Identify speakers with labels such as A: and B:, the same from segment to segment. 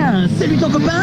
A: Tiens, salut ton copain.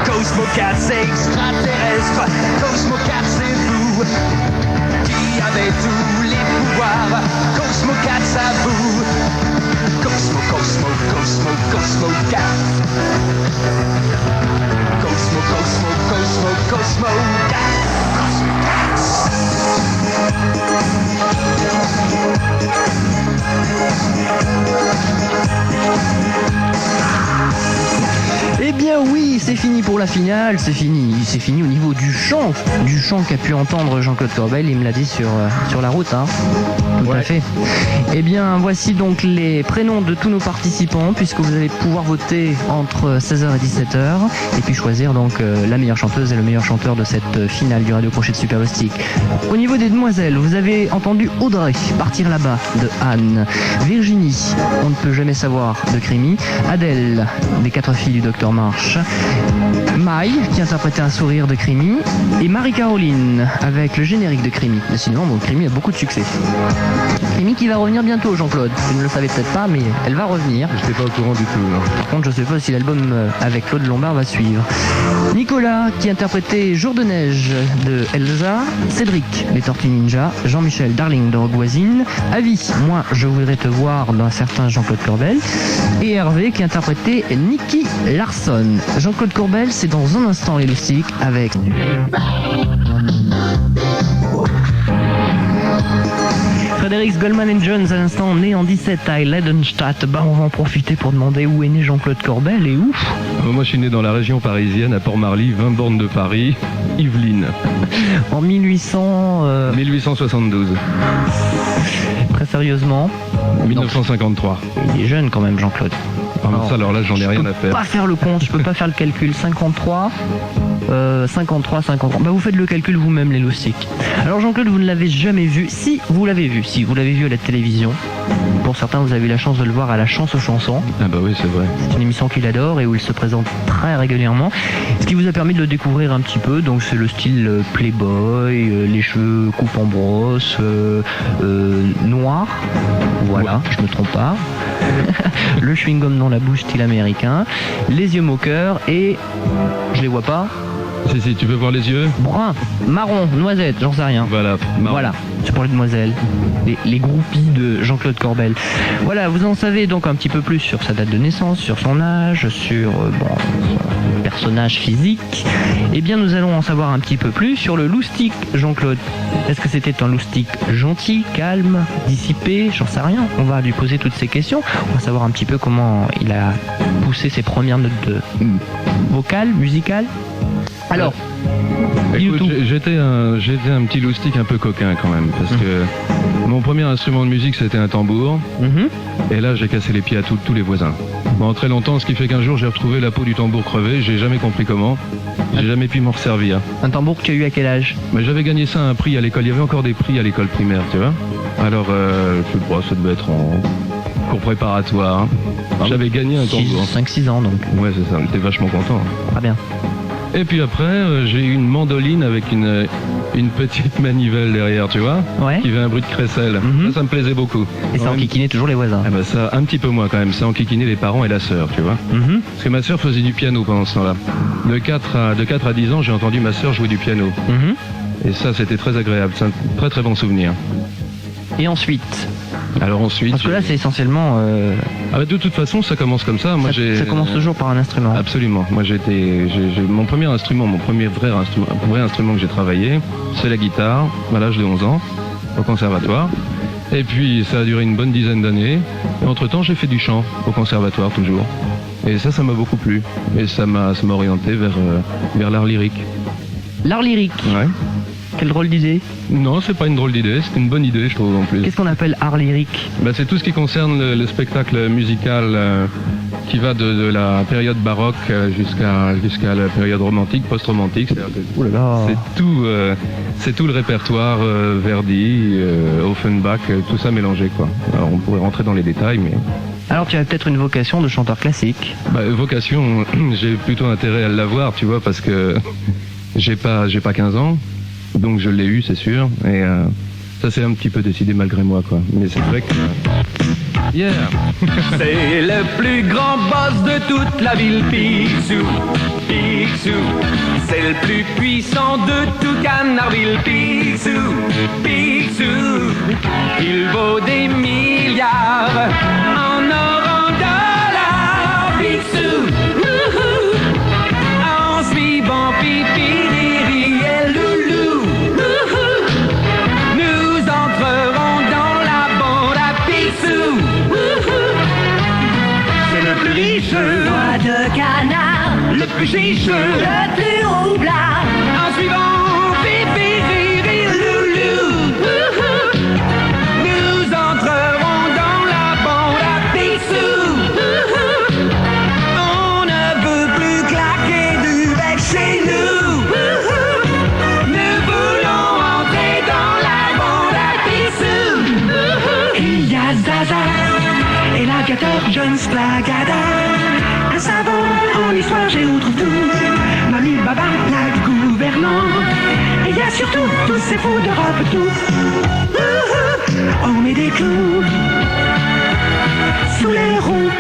B: Cosmocat, c'est extraterrestre. Cosmocat, c'est vous qui avez tous les pouvoirs. Cosmocat, ça vous. Cosmo, Cosmo, Cosmo, Cosmocat. Cosmo, Cosmo, Cosmo, Cosmocat.
C: Eh bien oui, c'est fini pour la finale, c'est fini au niveau du chant qu'a pu entendre Jean-Claude Corbel, il me l'a dit sur la route, hein. Tout à fait. Eh bien voici donc les prénoms de tous nos participants, puisque vous allez pouvoir voter entre 16h et 17h, et puis choisir donc la meilleure chanteuse et le meilleur chanteur de cette finale du Radio Crochet de Superbastique. Au niveau des demoiselles, vous avez entendu Audrey, Partir là-bas de Anne, Virginie, On ne peut jamais savoir de Crémy, Adèle, des 4 filles du Docteur March, Maï qui interprétait Un sourire de Crémy, et Marie-Caroline avec le générique de Crémy. Décidément, bon, Crémy a beaucoup de succès. Crémy qui va revenir bientôt, Jean-Claude. Vous ne le savez peut-être pas, mais elle va revenir.
D: Je n'étais pas au courant du tout. Non.
C: Par contre, je ne sais pas si l'album avec Claude Lombard va suivre. Nicolas qui interprétait Jour de neige de Elsa, Cédric, les Tortues Ninja, Jean-Michel Darling de Rogue Voisine, Avi, Moi je voudrais te voir d'un certain Jean-Claude Corbel, et Hervé qui interprétait Nicky Larson. Jean-Claude Corbel, c'est dans un instant les loustiques avec... Frédéric Goldman & Jones à l'instant, né en 17 à Leidenstadt. On va en profiter pour demander où est né Jean-Claude Corbel et où.
D: Moi je suis né dans la région parisienne, à Port-Marly, 20 bornes de Paris, Yvelines.
C: En
D: 1872.
C: Très sérieusement.
D: 1953.
C: Il est jeune quand même, Jean-Claude.
D: Alors là, j'en ai rien à
C: Je peux
D: faire.
C: pas faire le compte, je peux pas faire le calcul. 53. 53. Bah vous faites le calcul vous-même, les loustiques. Alors Jean-Claude, vous ne l'avez jamais vu. Si, vous l'avez vu. Si, vous l'avez vu à la télévision. Pour certains, vous avez eu la chance de le voir à la Chance aux chansons.
D: Ah bah oui, c'est vrai.
C: C'est une émission qu'il adore et où il se présente très régulièrement. Ce qui vous a permis de le découvrir un petit peu. Donc c'est le style Playboy, les cheveux coupe en brosse, noir. Voilà, je me trompe pas. Le chewing-gum dans la bouche style américain. Les yeux moqueurs et... Je les vois pas.
D: Si, tu peux voir les yeux.
C: Brun, marron, noisette, j'en sais rien.
D: Voilà. marrant.
C: Voilà, c'est pour les demoiselles, les groupies de Jean-Claude Corbel. Voilà, vous en savez donc un petit peu plus sur sa date de naissance, sur son âge, sur son personnage physique. Eh bien, nous allons en savoir un petit peu plus sur le loustic, Jean-Claude. Est-ce que c'était un loustic gentil, calme, dissipé? J'en sais rien. On va lui poser toutes ces questions. On va savoir un petit peu comment il a poussé ses premières notes vocales, musicales. Alors,
D: Écoute, j'étais un petit loustic un peu coquin quand même, parce que mon premier instrument de musique c'était un tambour, et là j'ai cassé les pieds à tous les voisins. Bon, très longtemps, ce qui fait qu'un jour j'ai retrouvé la peau du tambour crevée, j'ai jamais compris comment, j'ai jamais pu m'en resservir.
C: Un tambour que tu as eu à quel âge?
D: Mais j'avais gagné ça à un prix à l'école, il y avait encore des prix à l'école primaire, tu vois. Alors, je sais pas, ça devait être en cours préparatoire. J'avais gagné un tambour.
C: 5-6 ans donc.
D: Ouais, c'est ça, j'étais vachement content.
C: Très bien.
D: Et puis après, j'ai eu une mandoline avec une petite manivelle derrière, tu vois,
C: Ouais.
D: qui fait un bruit de crécelle. Ça me plaisait beaucoup.
C: Et ça enquiquinait toujours les voisins.
D: Eh ben ça, un petit peu moins quand même, ça enquiquinait les parents et la sœur, tu vois. Parce que ma sœur faisait du piano pendant ce temps-là. De 4 à 10 ans, j'ai entendu ma sœur jouer du piano. Et ça, c'était très agréable, c'est un très très bon souvenir.
C: Et ensuite?
D: Alors ensuite...
C: Parce que là, c'est essentiellement...
D: Ah bah de toute façon, ça commence comme ça. Moi,
C: ça commence toujours par un instrument.
D: Absolument. Moi, j'ai mon premier instrument, mon premier vrai instrument que j'ai travaillé, c'est la guitare, à l'âge de 11 ans, au conservatoire. Et puis, ça a duré une bonne dizaine d'années. Et entre-temps, j'ai fait du chant, au conservatoire, toujours. Et ça m'a beaucoup plu. Et ça m'a orienté vers l'art lyrique.
C: L'art lyrique?
D: Ouais.
C: Quelle drôle d'idée.
D: Non, c'est pas une drôle d'idée, c'est une bonne idée, je trouve, en plus.
C: Qu'est-ce qu'on appelle art lyrique?
D: Bah, c'est tout ce qui concerne le spectacle musical qui va de la période baroque jusqu'à la période romantique, post-romantique. C'est tout le répertoire Verdi, Offenbach, tout ça mélangé, quoi. Alors, on pourrait rentrer dans les détails, mais...
C: Alors tu as peut-être une vocation de chanteur classique.
D: Bah, vocation, j'ai plutôt intérêt à l'avoir, tu vois, parce que j'ai pas 15 ans. Donc je l'ai eu, c'est sûr, et ça s'est un petit peu décidé malgré moi, quoi. Mais c'est vrai que... Yeah.
B: C'est le plus grand boss de toute la ville, Picsou, Picsou. C'est le plus puissant de tout Canardville, Picsou, Picsou. Il vaut des milliards en or, en dollars, Picsou. Wouhou. En suivant Pipi, Riri et Loulou, wouhou. Nous entrerons dans la bande à Picsou. C'est le plus riche,
A: Noix de canard,
B: le plus chiche,
A: le plus roublard.
B: en suivant Pipi, Riri, Loulou, wouhou. Nous entrerons dans la bande à Picsou, wouhou. On ne veut plus claquer du bec chez nous, wouhou. Nous voulons entrer dans la bande à Picsou, wouhou.
A: Il y a Zaza et l'aggateur John Splagada. Un savant en histoire, j'ai où trouve tout. Mamie Baba, la gouvernante. Et il y a surtout tous ces fous d'Europe tout. On met des clous sous les roues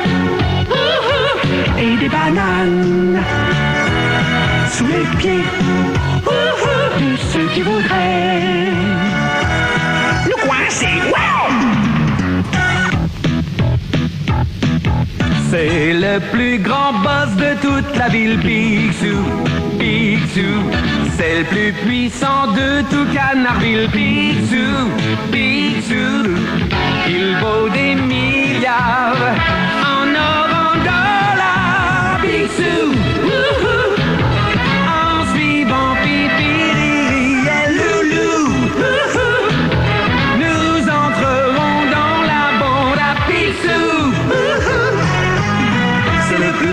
A: et des bananes sous les pieds de ceux qui voudraient nous coincer. Wow!
B: C'est le plus grand boss de toute la ville, Picsou, Picsou. C'est le plus puissant de tout Canardville, Picsou, Picsou. Il vaut des milliards en or, en dollars, Picsou. Wouhou. En suivant Pipi, Riri et Loulou, wouhou. Nous entrerons dans la bande à Picsou.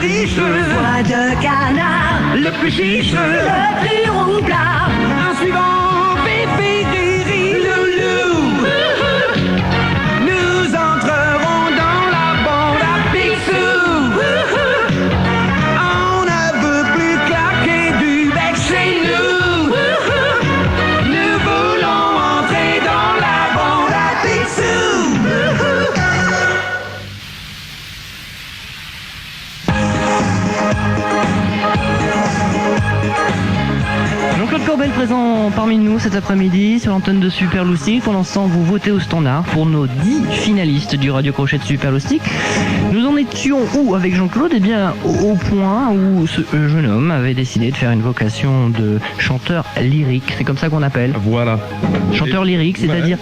A: riche,
E: Voix de canard,
A: le plus chiche,
E: le plus roublard.
A: en suivant Pépé, Riri, Loulou. Nous entrerons dans la bande à Picsou. On ne veut plus claquer du bec chez nous. Nous voulons entrer dans la bande à Picsou.
C: Jean-Claude Corbel présent parmi nous cet après-midi sur l'antenne de Super Loustic. Pour l'instant, vous votez au standard pour nos 10 finalistes du Radio Crochet de Super Loustic. Nous en étions où avec Jean-Claude? Eh bien, au point où ce jeune homme avait décidé de faire une vocation de chanteur lyrique. C'est comme ça qu'on appelle.
D: Voilà.
C: Chanteur lyrique, c'est-à-dire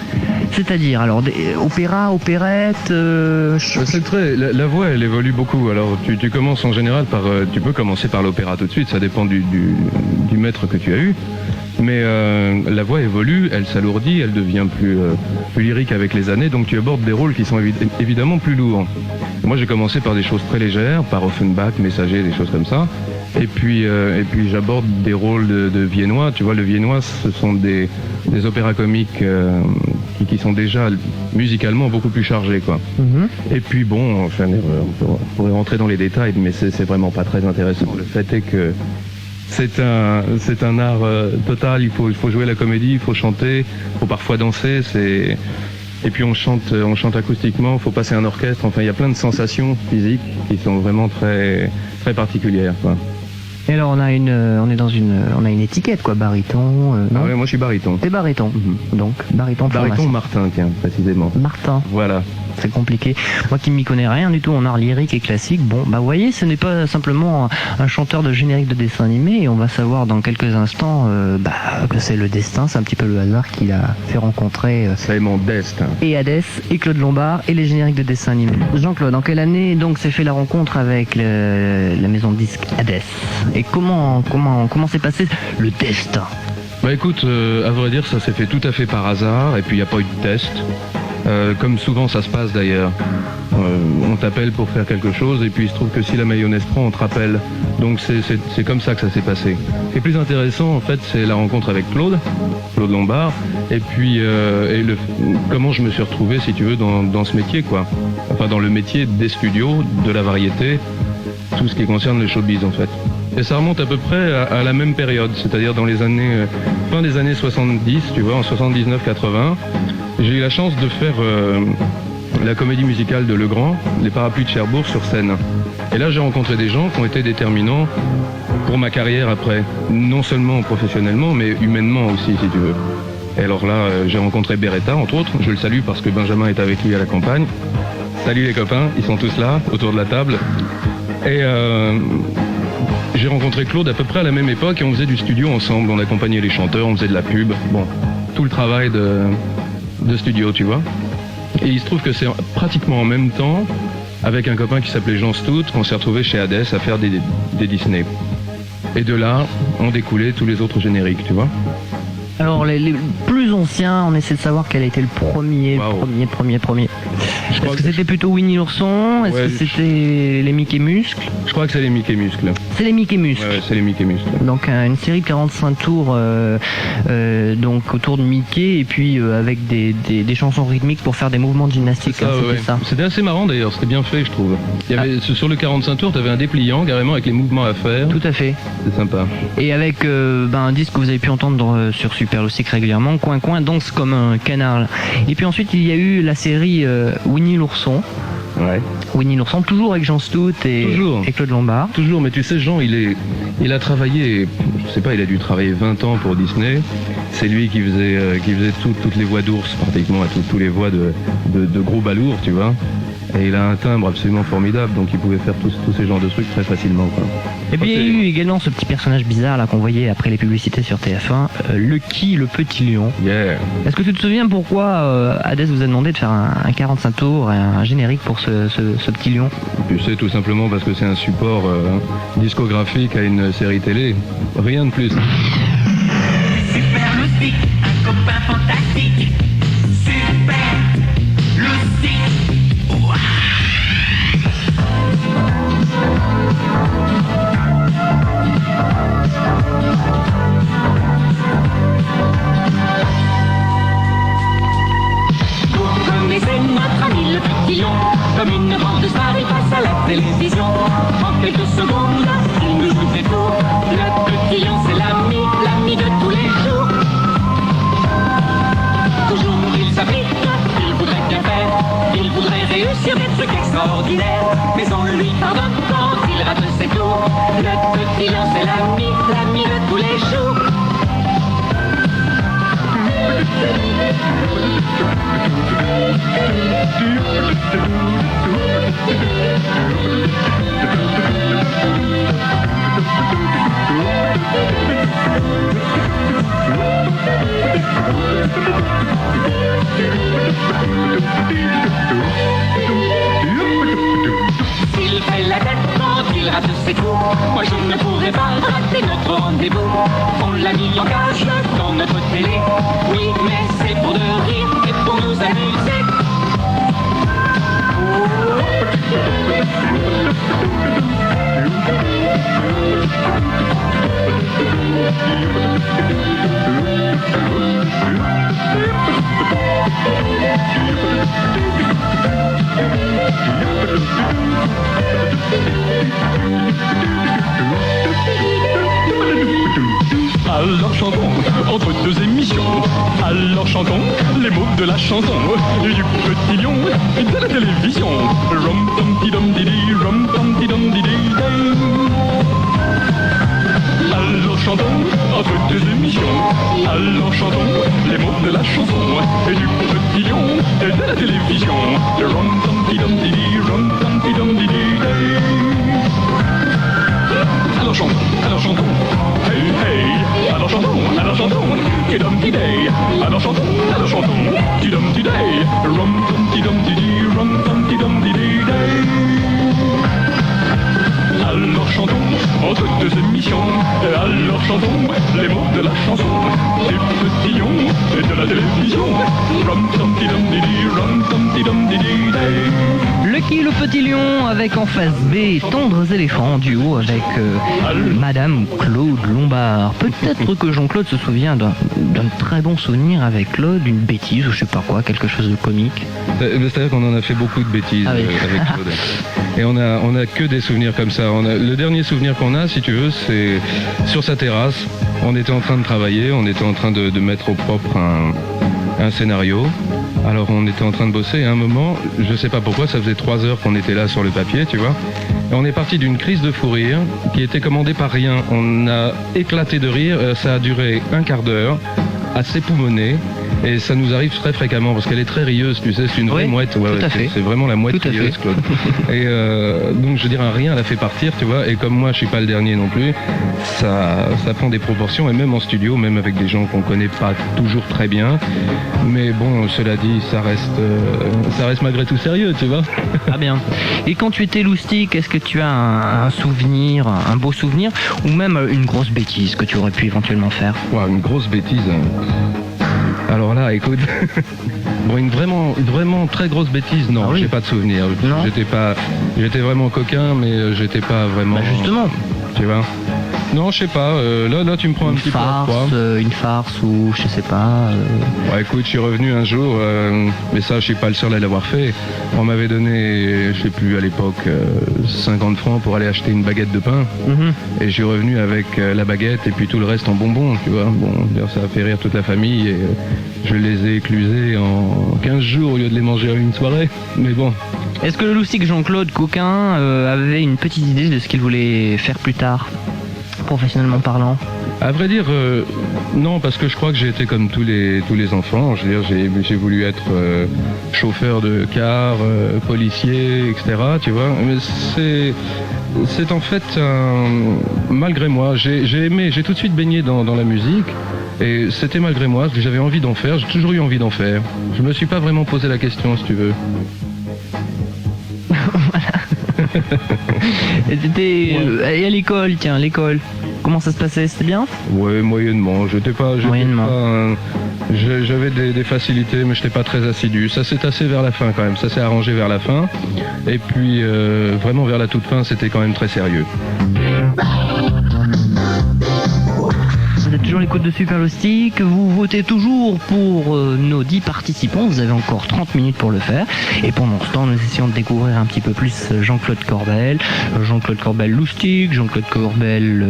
C: alors opéra, opérette.
D: C'est le trait. La voix, elle évolue beaucoup. Alors, tu commences en général par. Tu peux commencer par l'opéra tout de suite. Ça dépend du maître que tu as eu. Mais la voix évolue, elle s'alourdit, elle devient plus lyrique avec les années. Donc, tu abordes des rôles qui sont évidemment plus lourds. Moi, j'ai commencé par des choses très légères, par Offenbach, Messager, des choses comme ça. Et puis j'aborde des rôles de viennois. Tu vois, le viennois, ce sont des opéras comiques qui sont déjà musicalement beaucoup plus chargés, quoi. Et puis bon, enfin, on pourrait rentrer dans les détails, mais c'est vraiment pas très intéressant. Le fait est que c'est un art total. Il faut jouer la comédie, il faut chanter, il faut parfois danser. Et puis on chante acoustiquement. Il faut passer un orchestre. Enfin, il y a plein de sensations physiques qui sont vraiment très très particulières, quoi.
C: Et alors on a une étiquette quoi, baryton. Non
D: Ah ouais, moi je suis baryton.
C: T'es baryton. Donc baryton.
D: Baryton Martin, tiens, précisément.
C: Martin.
D: Voilà.
C: C'est compliqué. Moi qui ne m'y connais rien du tout en art lyrique et classique, bon, bah vous voyez, ce n'est pas simplement un chanteur de générique de dessin animé, et on va savoir dans quelques instants que c'est le destin, c'est un petit peu le hasard qui l'a fait rencontrer
D: C'est mon destin.
C: et Hadès, et Claude Lombard, et les génériques de dessin animé. Jean-Claude, en quelle année donc s'est fait la rencontre avec la maison de disque Hadès? Et comment s'est passé le destin?
D: Bah écoute, à vrai dire, ça s'est fait tout à fait par hasard, et puis il n'y a pas eu de test. Comme souvent ça se passe d'ailleurs. On t'appelle pour faire quelque chose, et puis il se trouve que si la mayonnaise prend, on te rappelle. Donc c'est comme ça que ça s'est passé. Ce qui est plus intéressant, en fait, c'est la rencontre avec Claude Lombard, et puis comment je me suis retrouvé, si tu veux, dans ce métier, quoi. Enfin, dans le métier des studios, de la variété, tout ce qui concerne le showbiz, en fait. Et ça remonte à peu près à la même période, c'est-à-dire dans les années fin des années 70, tu vois, en 79-80. J'ai eu la chance de faire la comédie musicale de Legrand, Les Parapluies de Cherbourg, sur scène. Et là, j'ai rencontré des gens qui ont été déterminants pour ma carrière après. Non seulement professionnellement, mais humainement aussi, si tu veux. Et alors là, j'ai rencontré Beretta, entre autres. Je le salue parce que Benjamin est avec lui à la campagne. Salut les copains, ils sont tous là, autour de la table. Et j'ai rencontré Claude à peu près à la même époque, et on faisait du studio ensemble. On accompagnait les chanteurs, on faisait de la pub. Bon, tout le travail de studio, tu vois. Et il se trouve que c'est pratiquement en même temps, avec un copain qui s'appelait Jean Stout, qu'on s'est retrouvé chez Hadès à faire des Disney. Et de là, ont découlé tous les autres génériques, tu vois.
C: Alors les plus anciens, on essaie de savoir quel a été le premier.
D: Wow.
C: Premier. Est-ce que c'était plutôt Winnie l'ourson? Est-ce
D: Ouais,
C: que c'était les Mickey Muscles?
D: Je crois que c'est les Mickey Muscles.
C: C'est les Mickey Muscles.
D: Ouais, c'est les Mickey Muscles.
C: Donc une série de 45 tours donc autour de Mickey, et puis avec des chansons rythmiques pour faire des mouvements de gymnastique.
D: Ça, ouais.
C: Ça.
D: C'était assez marrant d'ailleurs, c'était bien fait, je trouve. Il y avait, sur le 45 tours, tu avais un dépliant carrément avec les mouvements à faire.
C: Tout à fait.
D: C'est sympa.
C: Et avec un disque que vous avez pu entendre sur Super Loustic régulièrement, Coin Coin danse comme un canard. Et puis ensuite il y a eu la série Winnie l'ourson.
D: Ouais.
C: Winnie l'ourson, toujours avec Jean Stout et Claude Lombard.
D: Toujours, mais tu sais, Jean, il a travaillé, je sais pas, il a dû travailler 20 ans pour Disney. C'est lui qui faisait toutes les voix d'ours, pratiquement, à toutes les voix de gros balourds, tu vois. Et il a un timbre absolument formidable, donc il pouvait faire tous ces genres de trucs très facilement, quoi.
C: Et puis il y a eu également ce petit personnage bizarre là qu'on voyait après les publicités sur TF1, Lucky le petit lion.
D: Yeah.
C: Est-ce que tu te souviens pourquoi Hadès vous a demandé de faire un 45 tours et un générique pour ce petit lion?
D: Tu sais, tout simplement parce que c'est un support discographique à une série télé. Rien de plus.
A: Super Loustic, un copain fantastique. Super Loustic.
E: pardonne quand il rate ses tours. Le petit lion c'est l'ami de tous les jours. S'il fait la tête quand il rate ses coups, moi je ne pourrais pas rater notre rendez-vous. On l'a mis en cage dans notre télé. Oui, mais c'est pour de rire et pour nous amuser.
F: Alors chantons entre deux émissions. Alors chantons les mots de la chanson du petit lion et de la télévision. Rom tom ti dom didi, rom tom ti dom didi day. Alors chantons entre deux émissions. Alors chantons les mots de la chanson et du petit lion et de la télévision. Rom tom ti dom didi, rom tom ti dom didi day. Alors chantons, hey hey. Alors chantons, tidum tiday. Alors chantons, tidum tiday. Rum tum tidum didi, rum tum tidum didi day. Alors chantons entre deux émissions. Alors chantons les mots de la chanson du petit lion et de la télévision. Rum tum tidum didi, rum tum tidum didi day.
C: Lucky le petit lion avec en face B Tendres éléphants en duo avec Madame Claude Lombard. Peut-être que Jean-Claude se souvient d'un très bon souvenir avec Claude, une bêtise ou je sais pas quoi, quelque chose de comique.
D: C'est-à-dire qu'on en a fait beaucoup de bêtises
C: avec
D: Claude. Et on a que des souvenirs comme ça. Le dernier souvenir qu'on a, si tu veux, c'est sur sa terrasse. On était en train de travailler, on était en train de mettre au propre un scénario. Alors on était en train de bosser et à un moment, je sais pas pourquoi, ça faisait 3 heures qu'on était là sur le papier, tu vois. Et on est parti d'une crise de fou rire qui était commandée par rien. On a éclaté de rire, ça a duré un quart d'heure, à s'époumoner. Et ça nous arrive très fréquemment parce qu'elle est très rieuse, tu sais, c'est une vraie mouette. Ouais,
C: tout à fait.
D: C'est vraiment la mouette
C: tout
D: rieuse, Claude. Et donc je veux dire, un rien la fait partir, tu vois. Et comme moi, je suis pas le dernier non plus, ça prend des proportions. Et même en studio, même avec des gens qu'on connaît pas toujours très bien. Mais bon, cela dit, ça reste malgré tout sérieux, tu vois.
C: Ah bien. Et quand tu étais loustique, est-ce que tu as un souvenir, un beau souvenir, ou même une grosse bêtise que tu aurais pu éventuellement faire?
D: Ouais, une grosse bêtise. Alors là, écoute, bon, une vraiment très grosse bêtise, non, j'ai pas de souvenir. J'étais vraiment coquin, mais j'étais pas vraiment.
C: Bah justement.
D: Tu vois. Non, je sais pas. Là, tu me prends un petit peu à froid.
C: Une farce ou je sais pas.
D: Ouais, écoute, je suis revenu un jour, mais ça, je suis pas le seul à l'avoir fait. On m'avait donné, je sais plus à l'époque, 50 francs pour aller acheter une baguette de pain. Et je suis revenu avec la baguette et puis tout le reste en bonbons, tu vois. Bon, ça a fait rire toute la famille et je les ai éclusés en 15 jours au lieu de les manger en une soirée. Mais bon.
C: Est-ce que le loustique Jean-Claude Coquin avait une petite idée de ce qu'il voulait faire plus tard, professionnellement parlant?
D: À vrai dire, non, parce que je crois que j'ai été comme tous les enfants. Je veux dire, j'ai voulu être chauffeur de car, policier, etc. Tu vois. Mais c'est en fait malgré moi. J'ai tout de suite baigné dans la musique. Et c'était malgré moi, que j'avais envie d'en faire. J'ai toujours eu envie d'en faire. Je me suis pas vraiment posé la question, si tu veux.
C: Et à l'école, tiens, l'école, comment ça se passait? C'était bien?
D: Ouais, moyennement. J'avais des facilités, mais je n'étais pas très assidu. Ça s'est tassé vers la fin quand même. Ça s'est arrangé vers la fin. Et puis, vraiment vers la toute fin, c'était quand même très sérieux.
C: Vous êtes toujours l'écoute de Superloustic. Vous votez toujours pour nos 10 participants. Vous avez encore 30 minutes pour le faire. Et pendant ce temps, nous essayons de découvrir un petit peu plus Jean-Claude Corbel. Jean-Claude Corbel Loustic, Jean-Claude Corbel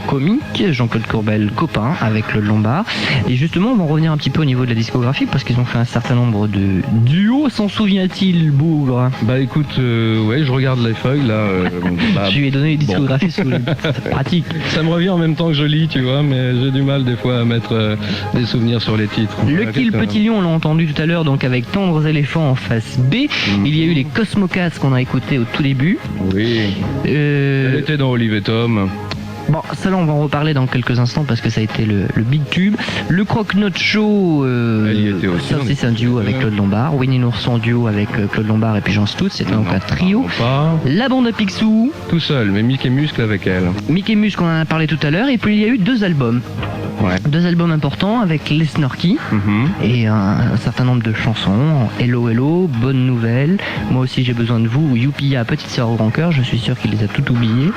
C: comique, Jean-Claude Corbel copain avec Claude Lombard. Et justement, on va en revenir un petit peu au niveau de la discographie parce qu'ils ont fait un certain nombre de duos. S'en souvient-il, Bougre?
D: Bah écoute, ouais, je regarde les feuilles là.
C: Je lui ai donné les discographies sous les... C'est pratique.
D: Ça me revient en même temps que je lis, tu vois, mais j'ai du mal des fois à mettre des souvenirs sur les titres.
C: Le Kill Petit Lion, on l'a entendu tout à l'heure, donc avec Tendres éléphants en face B. Il y a eu les Cosmocats qu'on a écouté au tout début.
D: Oui. Elle était dans Olive et Tom.
C: Bon, ça là on va en reparler dans quelques instants parce que ça a été le big tube. Le Croque-Note Show,
D: Elle y était aussi,
C: ça aussi c'est un duo avec Claude Lombard. Winnie l'ourson duo avec Claude Lombard et puis Jean Stout, c'était donc un trio.
D: Pas.
C: La bande à Picsou.
D: Tout seul, mais Mickey Muscle avec elle.
C: Mickey Muscle, on en a parlé tout à l'heure. Et puis il y a eu 2 albums.
D: Ouais.
C: 2 albums importants avec Les Snorky et un certain nombre de chansons. Hello Hello, Bonne Nouvelle, Moi aussi j'ai besoin de vous, Youpia, Petite Sœur au grand cœur. Je suis sûr qu'il les a toutes oubliées.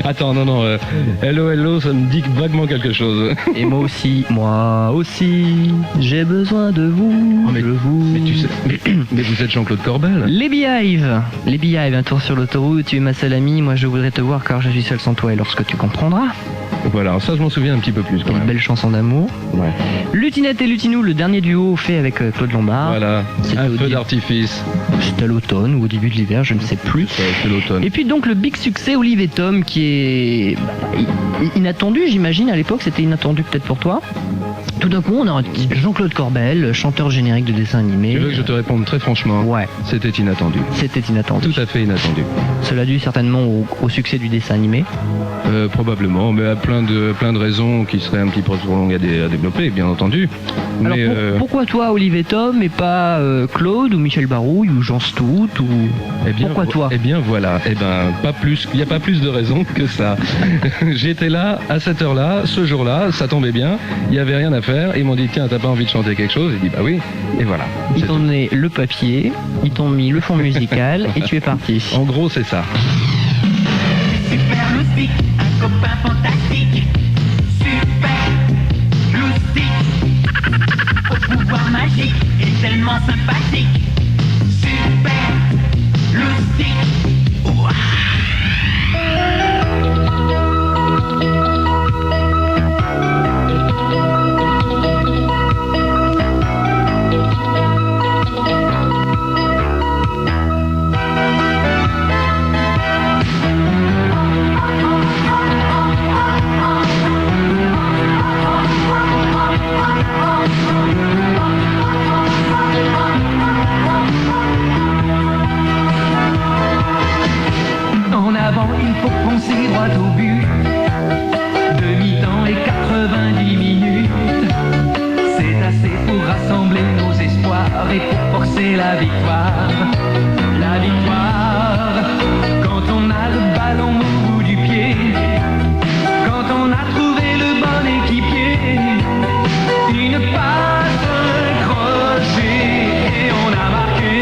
D: Attends, non, Hello Hello, ça me dit vaguement quelque chose.
C: Et moi aussi, j'ai besoin de vous.
D: Mais tu sais, mais vous êtes Jean-Claude Corbel.
C: Les Beehive, un tour sur l'autoroute, tu es ma seule amie, moi je voudrais te voir car je suis seul sans toi et lorsque tu comprendras.
D: Voilà, ça je m'en souviens un petit peu plus quand
C: Une
D: même.
C: belle chanson d'amour.
D: Ouais.
C: Lutinette et Lutinou, le dernier duo fait avec Claude Lombard.
D: Voilà,
C: C'était
D: un
C: au
D: feu
C: début.
D: d'artifice.
C: C'était à l'automne ou au début de l'hiver, je ne sais plus.
D: C'est l'automne.
C: Et puis donc le big succès Olive et Tom qui est inattendu, j'imagine, à l'époque c'était inattendu peut-être pour toi. Tout d'un coup on a Jean-Claude Corbel, chanteur générique de dessin animé.
D: Tu veux que je te réponde très franchement?
C: Ouais,
D: C'était inattendu.
C: c'était inattendu.
D: Tout à fait inattendu.
C: Cela dû certainement au succès du dessin animé.
D: Probablement, mais à plein de raisons qui seraient un petit peu trop longues à développer, bien entendu.
C: Alors
D: Mais
C: pourquoi toi Olive et Tom et pas Claude ou Michel Barouille ou Jean Stout ou... Pourquoi toi?
D: Eh bien voilà, pas plus, il n'y a pas plus de raisons que ça. J'étais là à cette heure-là, ce jour-là, ça tombait bien, il n'y avait rien à faire, ils m'ont dit tiens, t'as pas envie de chanter quelque chose? J'ai dit bah oui, et voilà.
C: Ils t'ont donné le papier, ils t'ont mis le fond musical et tu es parti.
D: En gros c'est ça.
A: Super Loustic, un copain fantastique. Super Loustic, au pouvoir magique et tellement sympathique. Super Loustic, ouah. En avant, il faut foncer droit au but. Demi-temps et 90 minutes. C'est assez pour rassembler nos espoirs et pour forcer la victoire. La victoire, quand on a le ballon au bout du pied. Quand on a trouvé le bon équipier. Une passe, un crochet et on a marqué.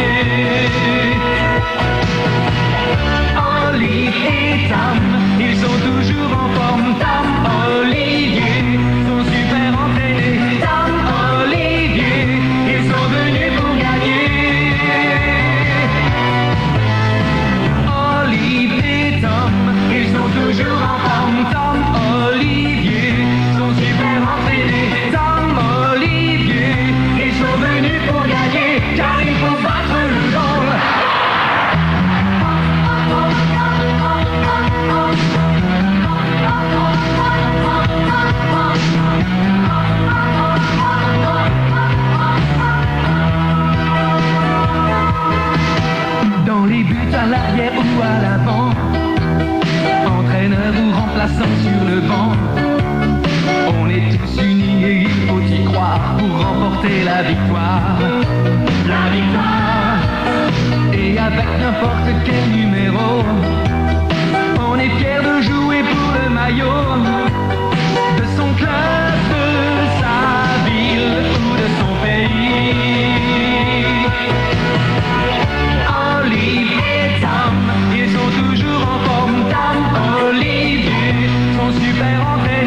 A: Olive et Tom, ils sont toujours en forme. Tom, Olivier, sont super entraînés. Tom, Olivier, ils sont venus pour gagner. Olive et Tom, ils sont toujours en forme. Tom, Olivier, sont super entraînés. Tom, Olivier, ils sont venus pour gagner. Car il faut battre le goal. Dans les buts à l'arrière ou à l'avant, entraîneur ou remplaçant sur le banc, on est tous unis et il faut y croire pour remporter la victoire. La victoire, et avec n'importe quel numéro, on est fiers de jouer pour le maillot de son club, de sa ville ou de son pays. Olive et Tom, ils sont toujours en forme. Tom, Olivier, sont super entraînés.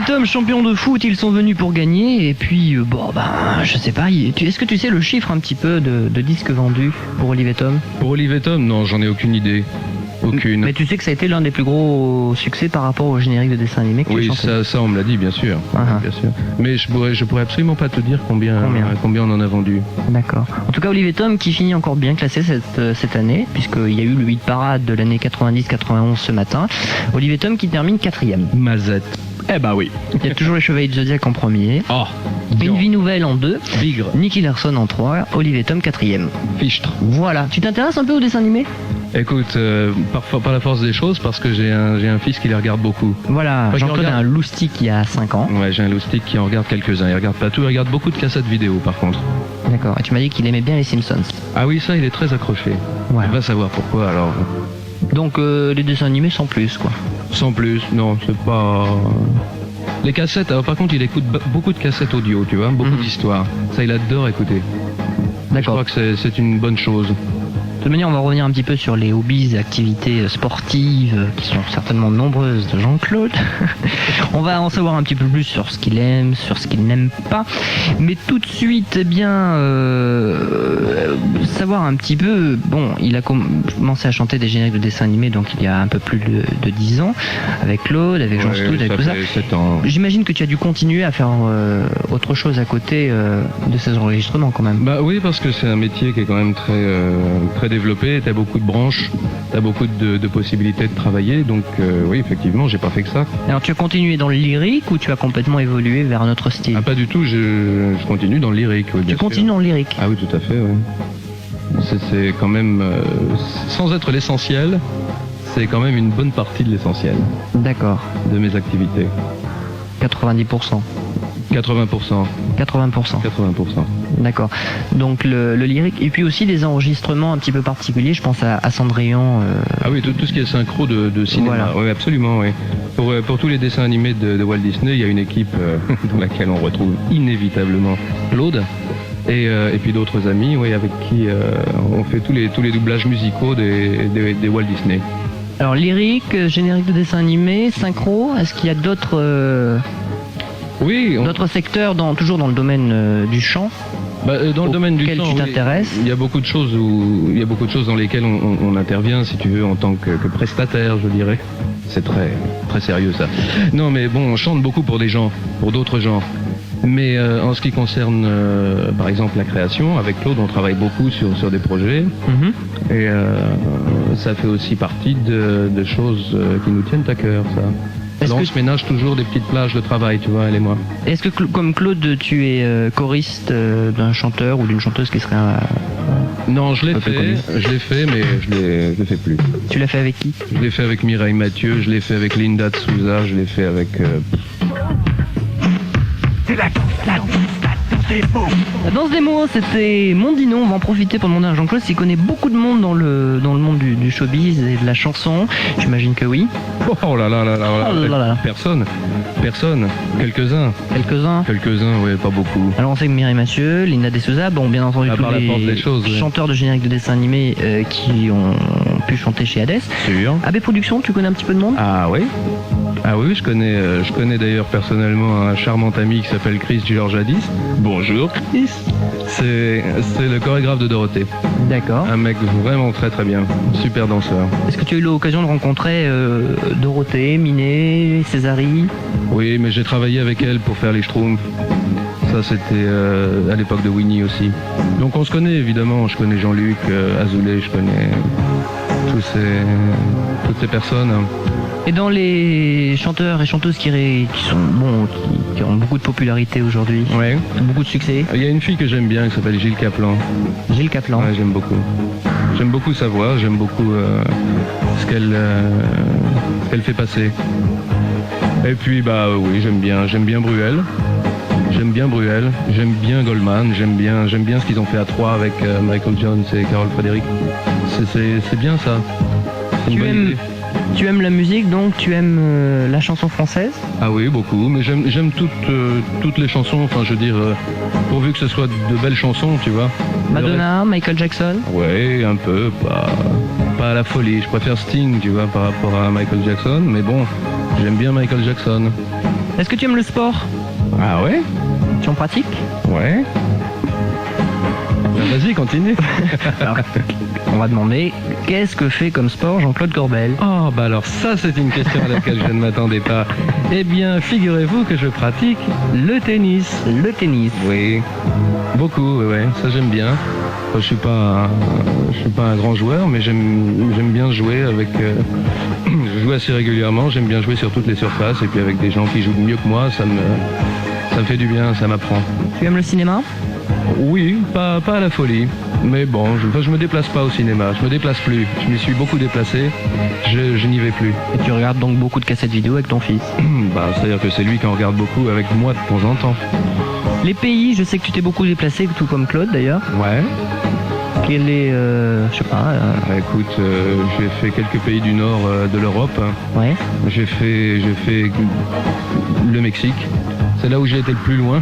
C: Tom, champion de foot, ils sont venus pour gagner. Et puis, je sais pas. Est-ce que tu sais le chiffre un petit peu de disques vendus pour Olive et Tom?
D: Pour Olive et Tom, non, j'en ai aucune idée. Aucune.
C: Mais tu sais que ça a été l'un des plus gros succès par rapport au générique de dessin animé que tu
D: Oui,
C: chantais.
D: ça on me l'a dit, bien sûr.
C: Ah.
D: Bien sûr. Mais je pourrais absolument pas te dire combien on en a vendu.
C: D'accord. En tout cas, Olive et Tom qui finit encore bien classé cette année, puisqu'il y a eu le hit parade de l'année 90-91 ce matin. Olive et Tom qui termine 4e.
D: Mazette. Eh bah oui.
C: Il y a toujours les Chevaliers de Zodiac en premier.
D: Oh.
C: Une vie nouvelle en 2.
D: Bigre.
C: Nicky Larson en 3. Olive et Tom 4e.
D: Fichtre.
C: Voilà. Tu t'intéresses un peu au dessin animé?
D: Écoute, parfois par la force des choses, parce que j'ai un fils qui les regarde beaucoup.
C: Voilà.
D: Moi,
C: Jean-Claude a
D: regarde.
C: un loustic il y a 5 ans.
D: Ouais, j'ai un loustic qui en regarde quelques-uns. Il regarde pas tout, il regarde beaucoup de cassettes vidéo par contre.
C: D'accord. Et tu m'as dit qu'il aimait bien les Simpsons.
D: Ah oui, ça, il est très accroché.
C: Voilà.
D: On va savoir pourquoi alors.
C: Donc les dessins animés sans plus, quoi.
D: Sans plus, non, c'est pas... Les cassettes, alors par contre, il écoute beaucoup de cassettes audio, tu vois, beaucoup d'histoires. Ça, il adore écouter. Je
C: D'accord.
D: crois que c'est une bonne chose.
C: De toute manière, on va revenir un petit peu sur les hobbies et activités sportives qui sont certainement nombreuses de Jean-Claude. On va en savoir un petit peu plus sur ce qu'il aime, sur ce qu'il n'aime pas. Mais tout de suite, savoir un petit peu... Bon, il a commencé à chanter des génériques de dessins animés, donc il y a un peu plus de 10 ans, avec Claude, avec Jean Stout, avec tout ça.
D: fait 7 ans.
C: J'imagine que tu as dû continuer à faire autre chose à côté de ces enregistrements quand même.
D: Bah oui, parce que c'est un métier qui est quand même très développé, t'as beaucoup de branches, t'as beaucoup de possibilités de travailler, donc oui, effectivement, j'ai pas fait que ça.
C: Alors tu as continué dans le lyrique ou tu as complètement évolué vers un autre style?
D: Ah, pas du tout, je continue dans le lyrique. Oui, bien
C: Tu
D: sûr.
C: continues dans le lyrique?
D: Ah oui, tout à fait, oui. C'est quand même, sans être l'essentiel, c'est quand même une bonne partie de l'essentiel
C: D'accord.
D: de mes activités.
C: 90%.
D: 80%.
C: 80%.
D: 80%.
C: D'accord. Donc le lyrique et puis aussi des enregistrements un petit peu particuliers. Je pense à Cendrillon.
D: Ah oui, tout ce qui est synchro de cinéma.
C: Voilà.
D: Oui, absolument, oui. Pour tous les dessins animés de Walt Disney, il y a une équipe dans laquelle on retrouve inévitablement Claude et puis d'autres amis, oui, avec qui on fait tous les doublages musicaux des Walt Disney.
C: Alors lyrique, générique de dessin animé, synchro. Est-ce qu'il y a d'autres
D: Oui,
C: d'autres secteurs toujours dans le domaine du chant?
D: dans le domaine du
C: auquel
D: chant,
C: tu
D: oui,
C: t'intéresses?
D: il y a beaucoup de choses dans lesquelles on intervient, si tu veux, en tant que prestataire, je dirais. C'est très très sérieux ça. Non, mais bon, on chante beaucoup pour des gens, pour d'autres gens. Mais en ce qui concerne, par exemple, la création, avec Claude, on travaille beaucoup sur des projets.
C: Mhm.
D: Et ça fait aussi partie de choses qui nous tiennent à cœur, ça.
C: Est-ce
D: Alors, on
C: que-
D: se ménage toujours des petites plages de travail, tu vois, elle et moi.
C: Est-ce que comme Claude, tu es choriste d'un chanteur ou d'une chanteuse qui serait
D: Non, je l'ai
C: Un peu connu.
D: fait, mais je l'ai fait plus.
C: Tu l'as fait avec qui?
D: Je l'ai fait avec Mireille Mathieu, je l'ai fait avec Linda de Souza, je l'ai fait avec...
C: La danse des mots, c'était Mondino. On va en profiter pour demander à Jean-Claude s'il connaît beaucoup de monde dans le monde du showbiz et de la chanson. J'imagine que oui.
D: Oh là là là là,
C: Oh là là.
D: Personne, quelques-uns,
C: Quelques-uns.
D: ouais, pas beaucoup.
C: Alors on sait que Mireille Mathieu, Linda de Souza, bon bien entendu
D: À
C: tous
D: part la force
C: les
D: des choses, ouais.
C: chanteurs de générique de dessin animé qui ont pu chanter chez Hades.
D: Sûr.
C: AB Productions, tu connais un petit peu de monde?
D: Ah oui. Ah oui, je connais d'ailleurs personnellement un charmant ami qui s'appelle Chris Georgiadis. Bonjour Chris. C'est le chorégraphe de Dorothée.
C: D'accord.
D: Un mec vraiment très très bien, super danseur.
C: Est-ce que tu as eu l'occasion de rencontrer Dorothée, Minet, Césari?
D: Oui, mais j'ai travaillé avec elle pour faire les Schtroumpfs. Ça c'était à l'époque de Winnie aussi. Donc on se connaît évidemment, je connais Jean-Luc Azoulay, je connais toutes ces personnes.
C: Et dans les chanteurs et chanteuses qui sont bons, qui ont beaucoup de popularité aujourd'hui,
D: Ouais.
C: beaucoup de succès,
D: Il y a une fille que j'aime bien qui s'appelle Gilles Caplan.
C: Gilles Caplan.
D: Ouais, j'aime beaucoup. J'aime beaucoup sa voix, j'aime beaucoup ce qu'elle fait passer. Et puis bah oui, j'aime bien Bruel. J'aime bien Goldman, j'aime bien ce qu'ils ont fait à 3 avec Michael Jones et Carol Frédéric. C'est bien ça. C'est une bonne idée.
C: Tu aimes la musique, donc tu aimes la chanson française?
D: Ah oui, beaucoup, mais j'aime toutes les chansons, enfin je veux dire, pourvu que ce soit de belles chansons, tu vois.
C: Madonna, Michael Jackson?
D: Ouais, un peu, pas à la folie. Je préfère Sting, tu vois, par rapport à Michael Jackson, mais bon, j'aime bien Michael Jackson.
C: Est-ce que tu aimes le sport?
D: Ah ouais?
C: Tu en pratiques?
D: Ouais. Vas-y, continue.
C: Alors, on va demander, qu'est-ce que fait comme sport Jean-Claude Corbel?
D: Oh, bah alors ça, c'est une question à laquelle je ne m'attendais pas. Eh bien, figurez-vous que je pratique le tennis.
C: Le tennis.
D: Oui, beaucoup, ouais, ça j'aime bien. Je suis pas un grand joueur, mais j'aime bien jouer avec. Je joue assez régulièrement. J'aime bien jouer sur toutes les surfaces et puis avec des gens qui jouent mieux que moi, ça me fait du bien, ça m'apprend.
C: Tu aimes le cinéma?
D: Oui, pas à la folie, mais bon, je me déplace pas au cinéma. Je me déplace plus. Je m'y suis beaucoup déplacé. Je n'y vais plus.
C: Et tu regardes donc beaucoup de cassettes vidéo avec ton fils?
D: Bah, c'est-à-dire que c'est lui qui en regarde beaucoup avec moi de temps en temps.
C: Les pays, je sais que tu t'es beaucoup déplacé, tout comme Claude d'ailleurs.
D: Ouais.
C: Quel est, je sais pas.
D: Écoute, j'ai fait quelques pays du nord de l'Europe.
C: Ouais.
D: J'ai fait le Mexique. C'est là où j'ai été le plus loin.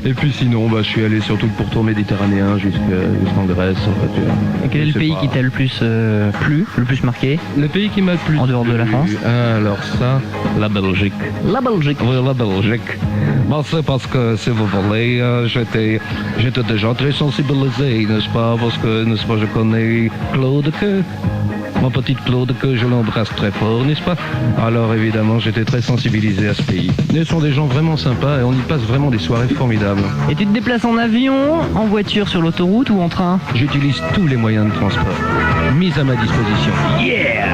D: Et puis sinon, bah, je suis allé surtout le pourtour méditerranéen jusqu'en Grèce. En fait,
C: Et quel est le pays qui t'a le plus plu, le plus marqué?
D: Le pays qui m'a le plus
C: En dehors de la France?
D: Alors ça, la Belgique.
C: La Belgique.
D: Oui, la Belgique. Bon, c'est parce que, si vous voulez, j'étais déjà très sensibilisé, n'est-ce pas? Parce que, n'est-ce pas, je connais Claude que... Mon petit Claude, que je l'embrasse très fort, n'est-ce pas? Alors évidemment, j'étais très sensibilisé à ce pays. Ils sont des gens vraiment sympas et on y passe vraiment des soirées formidables.
C: Et tu te déplaces en avion, en voiture sur l'autoroute ou en train?
D: J'utilise tous les moyens de transport mis à ma disposition.
C: Yeah!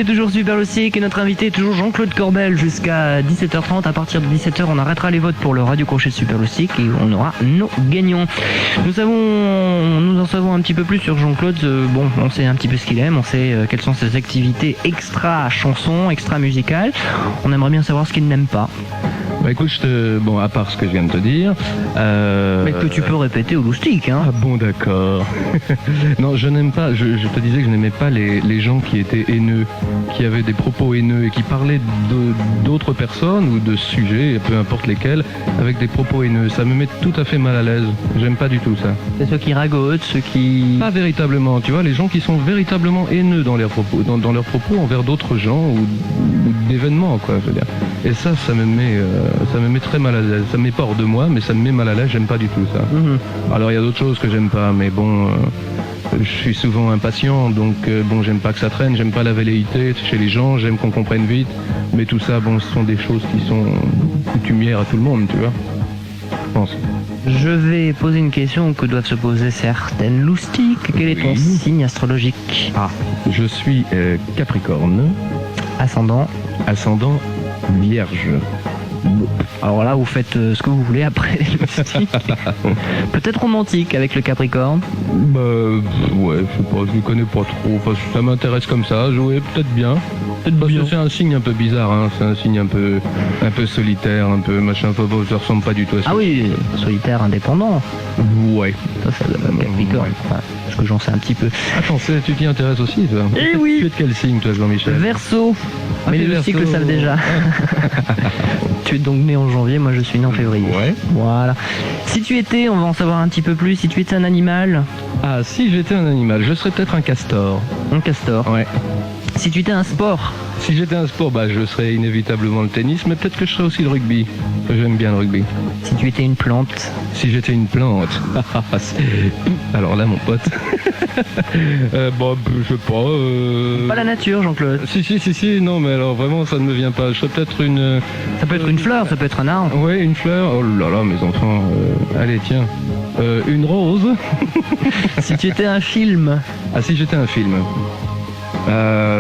C: écoutez toujours Super Loustic et notre invité est toujours Jean-Claude Corbel jusqu'à 17h30. À partir de 17h, on arrêtera les votes pour le Radio Crochet de Super Loustic et on aura nos gagnants. Nous en savons un petit peu plus sur Jean-Claude. Bon, on sait un petit peu ce qu'il aime, on sait quelles sont ses activités extra chansons, extra musicales. On aimerait bien savoir ce qu'il n'aime pas.
D: Bah écoute, bon, à part ce que je viens de te dire...
C: Mais que tu peux répéter au Loustic, hein.
D: Ah bon, d'accord. Non, je n'aime pas, je te disais que je n'aimais pas les gens qui étaient haineux, qui avaient des propos haineux et qui parlaient d'autres personnes ou de sujets, peu importe lesquels, avec des propos haineux. Ça me met tout à fait mal à l'aise. J'aime pas du tout ça.
C: C'est ceux qui ragotent, ceux qui...
D: Pas véritablement, tu vois, les gens qui sont véritablement haineux dans leurs propos, dans leurs propos envers d'autres gens ou d'événements, quoi, je veux dire. Et ça me met très mal à l'aise. Ça me met pas hors de moi, mais ça me met mal à l'aise, j'aime pas du tout ça. Alors il y a d'autres choses que j'aime pas, mais bon, je suis souvent impatient, donc bon, j'aime pas que ça traîne, j'aime pas la velléité chez les gens, j'aime qu'on comprenne vite, mais tout ça, bon, ce sont des choses qui sont coutumières à tout le monde, tu vois, je pense.
C: Je vais poser une question que doivent se poser certaines loustiques. Quel est ton signe astrologique?
D: Je suis Capricorne.
C: Ascendant
D: Vierge.
C: Alors là, vous faites ce que vous voulez après les loustiques. Peut-être romantique avec le Capricorne.
D: Bah ouais, je sais pas, je ne connais pas trop. Enfin, ça m'intéresse comme ça, jouer peut-être bien. Parce que c'est un signe un peu bizarre, hein. C'est un signe un peu solitaire, un peu machin, ça ressemble pas du tout à ça.
C: Ah oui, solitaire, indépendant.
D: Ouais.
C: Ça, le Capricorne.
D: Ouais.
C: Enfin, parce que j'en sais un petit peu.
D: Attends, tu t'y intéresses aussi, toi?
C: Eh oui.
D: Tu es de quel signe, toi, Jean-Michel?
C: Verseau. Mais les loustiques le savent déjà. Tu es donc né en janvier, moi je suis né en février.
D: Ouais.
C: Voilà. Si tu étais, on va en savoir un petit peu plus, si tu étais un animal.
D: Ah, si j'étais un animal, je serais peut-être un castor.
C: Un castor.
D: Ouais.
C: Si tu étais un sport.
D: Si j'étais un sport, bah je serais inévitablement le tennis, mais peut-être que je serais aussi le rugby. J'aime bien le rugby.
C: Si tu étais une plante.
D: Si j'étais une plante. Alors là, mon pote. Bon, je sais pas.
C: Pas la nature, Jean-Claude.
D: Si, non, mais alors vraiment, ça ne me vient pas. Je serais peut-être une...
C: Ça peut être une fleur, ça peut être un arbre.
D: Ouais, une fleur. Oh là là, mes enfants. Allez, tiens. Une rose.
C: Si tu étais un film.
D: Ah, si j'étais un film.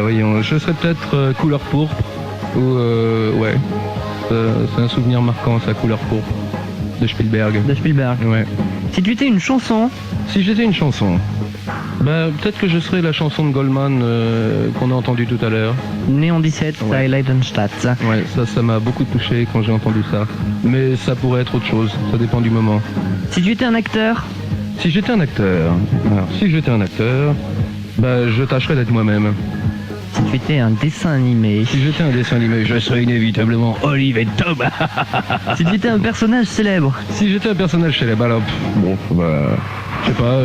D: Voyons, je serais peut-être couleur pourpre. Ou, ouais. C'est un souvenir marquant, ça, couleur pourpre. De Spielberg.
C: De Spielberg.
D: Ouais.
C: Si tu étais une chanson. Si
D: j'étais une chanson. Bah, peut-être que je serais la chanson de Goldman qu'on a entendue tout à l'heure.
C: Néon 17, ouais. Leidenstadt.
D: Ouais, ça m'a beaucoup touché quand j'ai entendu ça. Mais ça pourrait être autre chose, ça dépend du moment.
C: Si tu étais un acteur.
D: Si j'étais un acteur. Alors, si j'étais un acteur, bah, je tâcherais d'être moi-même.
C: Si tu étais un dessin animé.
D: Si j'étais un dessin animé, je serais inévitablement Olive et Tom.
C: Si tu étais un personnage célèbre.
D: Si j'étais un personnage célèbre, alors, bon, bah, je sais pas...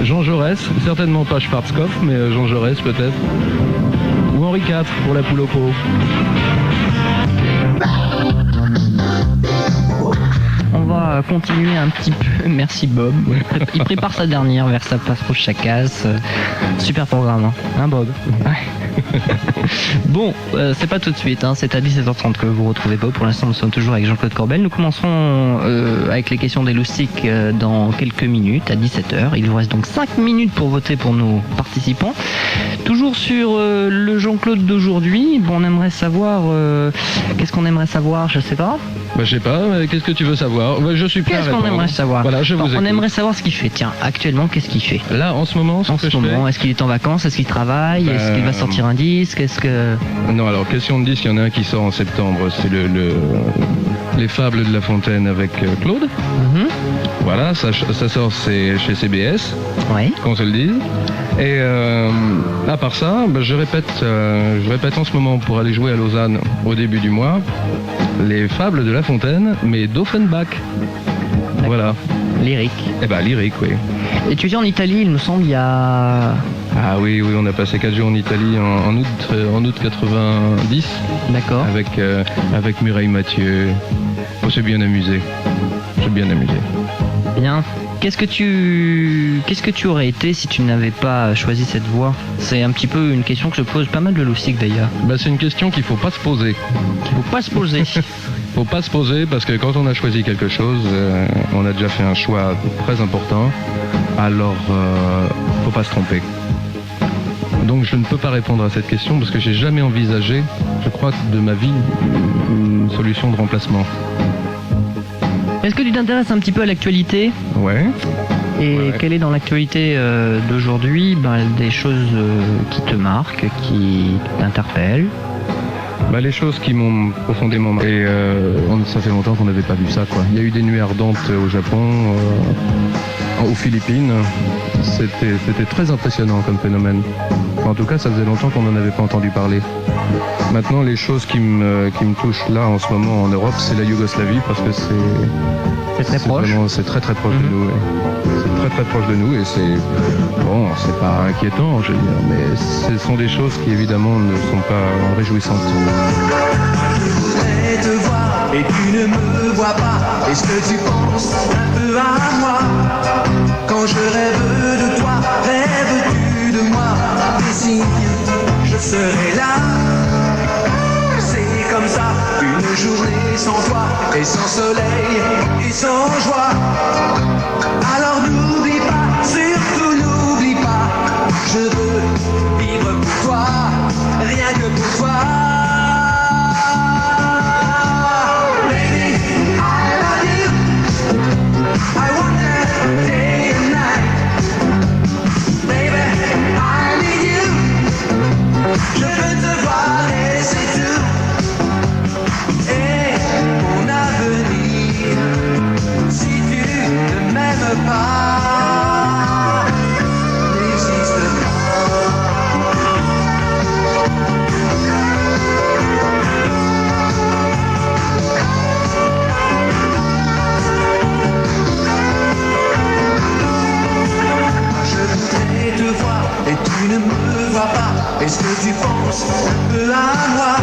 D: Jean Jaurès, certainement pas Schwarzkopf, mais Jean Jaurès peut-être. Ou Henri IV pour la poule au pot.
C: On va continuer un petit peu. Merci Bob. Il prépare sa dernière vers sa passe rouge Chacasse. Super programme, hein Bob? Ouais. Bon, c'est pas tout de suite, hein. C'est à 17h30 que vous retrouvez Bob. Pour l'instant, nous sommes toujours avec Jean-Claude Corbel. Nous commencerons avec les questions des loustiques dans quelques minutes, à 17h. Il vous reste donc 5 minutes pour voter pour nos participants. Toujours sur le Jean-Claude d'aujourd'hui, bon, on aimerait savoir... qu'est-ce qu'on aimerait savoir? Je sais pas.
D: Bah, je sais pas, qu'est-ce que tu veux savoir? Bah, je suis prêt à répondre.
C: Qu'est-ce qu'on aimerait savoir?
D: Voilà, je vous écoute.
C: On aimerait savoir ce qu'il fait. Tiens, actuellement, qu'est-ce qu'il fait?
D: Là, en ce moment,
C: est-ce qu'il est en vacances? Est-ce qu'il travaille? Est-ce qu'il va sortir un disque? Est-ce que...
D: Non, alors, question de disque, il y en a un qui sort en septembre. C'est Les Fables de La Fontaine avec Claude. Voilà, ça sort, c'est chez CBS.
C: Oui.
D: Qu'on se le dise. Et à part ça, bah, je répète en ce moment pour aller jouer à Lausanne au début du mois, Les Fables de La Fontaine, mais d'Offenbach. Voilà.
C: Lyrique.
D: Eh ben, lyrique, oui.
C: Et tu es en Italie, il me semble, il y a...
D: Ah oui, on a passé 4 jours en Italie en août 90.
C: D'accord.
D: Avec Mireille Mathieu. On s'est bien amusé.
C: Bien. Qu'est-ce que tu aurais été si tu n'avais pas choisi cette voie? C'est un petit peu une question que se pose pas mal de loustiques d'ailleurs.
D: Bah, c'est une question qu'il faut pas se poser. Faut pas se poser parce que quand on a choisi quelque chose, on a déjà fait un choix très important. Alors, faut pas se tromper. Donc je ne peux pas répondre à cette question parce que j'ai jamais envisagé, je crois, de ma vie, une solution de remplacement.
C: Est-ce que tu t'intéresses un petit peu à l'actualité ?
D: Ouais.
C: Et quelle est dans l'actualité d'aujourd'hui des choses qui te marquent, qui t'interpellent ?
D: Les choses qui m'ont profondément marqué. Et ça fait longtemps qu'on n'avait pas vu ça, quoi. Il y a eu des nuits ardentes au Japon, aux Philippines. C'était très impressionnant comme phénomène. En tout cas, ça faisait longtemps qu'on n'en avait pas entendu parler. Maintenant, les choses qui me touchent là en ce moment en Europe, c'est la Yougoslavie parce que
C: c'est très proche.
D: C'est très très proche de nous. Ouais. C'est très très proche de nous et c'est pas inquiétant, je veux dire, mais ce sont des choses qui évidemment ne sont pas réjouissantes.
A: Je voudrais te voir et tu ne me vois pas. Est-ce que tu penses un peu à moi? Quand je rêve de toi, rêves-tu de moi? Des signes, je serai là. C'est comme ça, une journée sans toi et sans soleil et sans joie. Alors n'oublie pas, surtout n'oublie pas, je veux vivre pour toi, rien que pour toi. Baby, I love you, I want that day and night. Baby, I need you, je veux te voir et c'est tout. Et mon avenir, si tu ne m'aimes pas, n'existe et tu ne me vois pas. Est-ce que tu penses un peu à moi?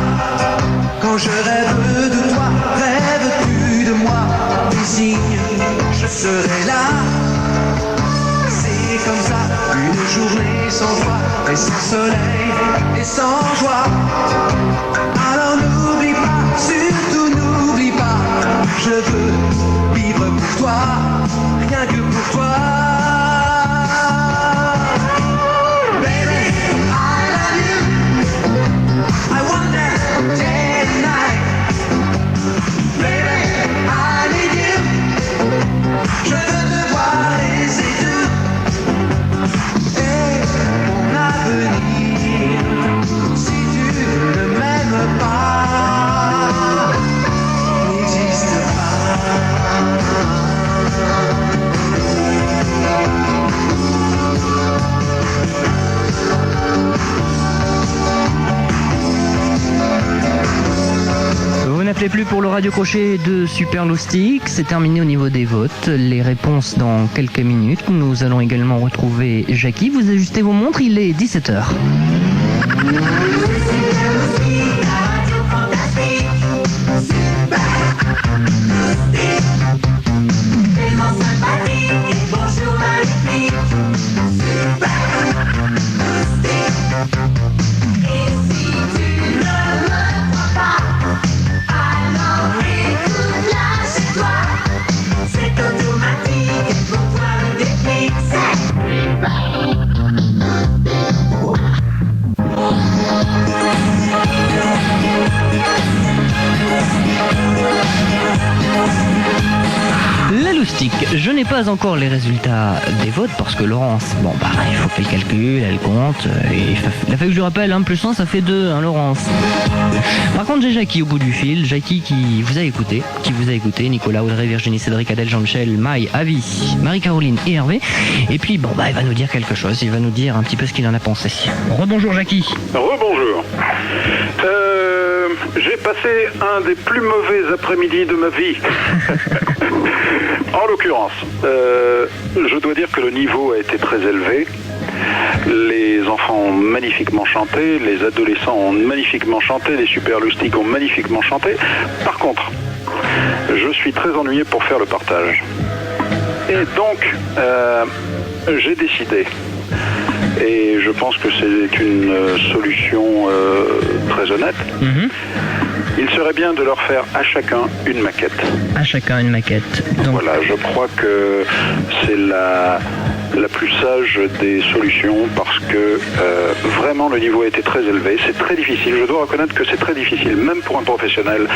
A: Quand je rêve de toi, rêves-tu de moi? Des signes, je serai là. C'est comme ça, une journée sans toi et sans soleil et sans joie. Alors n'oublie pas, surtout n'oublie pas, je veux vivre pour toi, rien que pour toi.
C: N'appelez plus pour le radio crochet de Super Loustic, c'est terminé au niveau des votes. Les réponses dans quelques minutes. Nous allons également retrouver Jackie. Vous ajustez vos montres, il est 17h. Je n'ai pas encore les résultats des votes parce que Laurence, il faut qu'elle calcule, elle compte. Il a fallu que je lui rappelle, plus 1 ça fait 2, Laurence. Par contre, j'ai Jackie au bout du fil. Jackie qui vous a écouté, Nicolas, Audrey, Virginie, Cédric, Adèle, Jean-Michel, Maï, Avi, Marie-Caroline et Hervé. Et puis, il va nous dire quelque chose. Il va nous dire un petit peu ce qu'il en a pensé. Rebonjour Jackie.
G: Rebonjour. J'ai passé un des plus mauvais après-midi de ma vie. En l'occurrence, je dois dire que le niveau a été très élevé. Les enfants ont magnifiquement chanté, les adolescents ont magnifiquement chanté, les super loustiques ont magnifiquement chanté. Par contre, je suis très ennuyé pour faire le partage. Et donc, j'ai décidé, et je pense que c'est une solution très honnête, il serait bien de leur faire à chacun une maquette.
C: À chacun une maquette. Donc...
G: Voilà, je crois que c'est la plus sage des solutions parce que vraiment le niveau a été très élevé. C'est très difficile, je dois reconnaître que c'est très difficile, même pour un professionnel,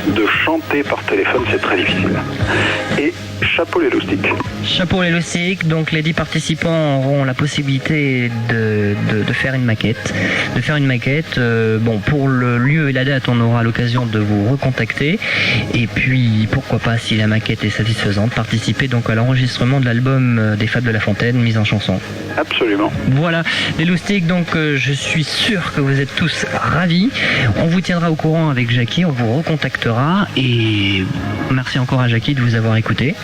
G: de chanter par téléphone, c'est très difficile. Et chapeau les loustiques.
C: Chapeau les loustiques, donc les 10 participants auront la possibilité de faire une maquette. Bon, pour le lieu et la date, on aura l'occasion de vous recontacter. Et puis, pourquoi pas, si la maquette est satisfaisante, participer donc à l'enregistrement de l'album des Fables de La Fontaine, mise en chanson.
G: Absolument.
C: Voilà, les loustiques, donc je suis sûr que vous êtes tous ravis. On vous tiendra au courant avec Jackie, on vous recontactera. Et merci encore à Jackie de vous avoir écouté.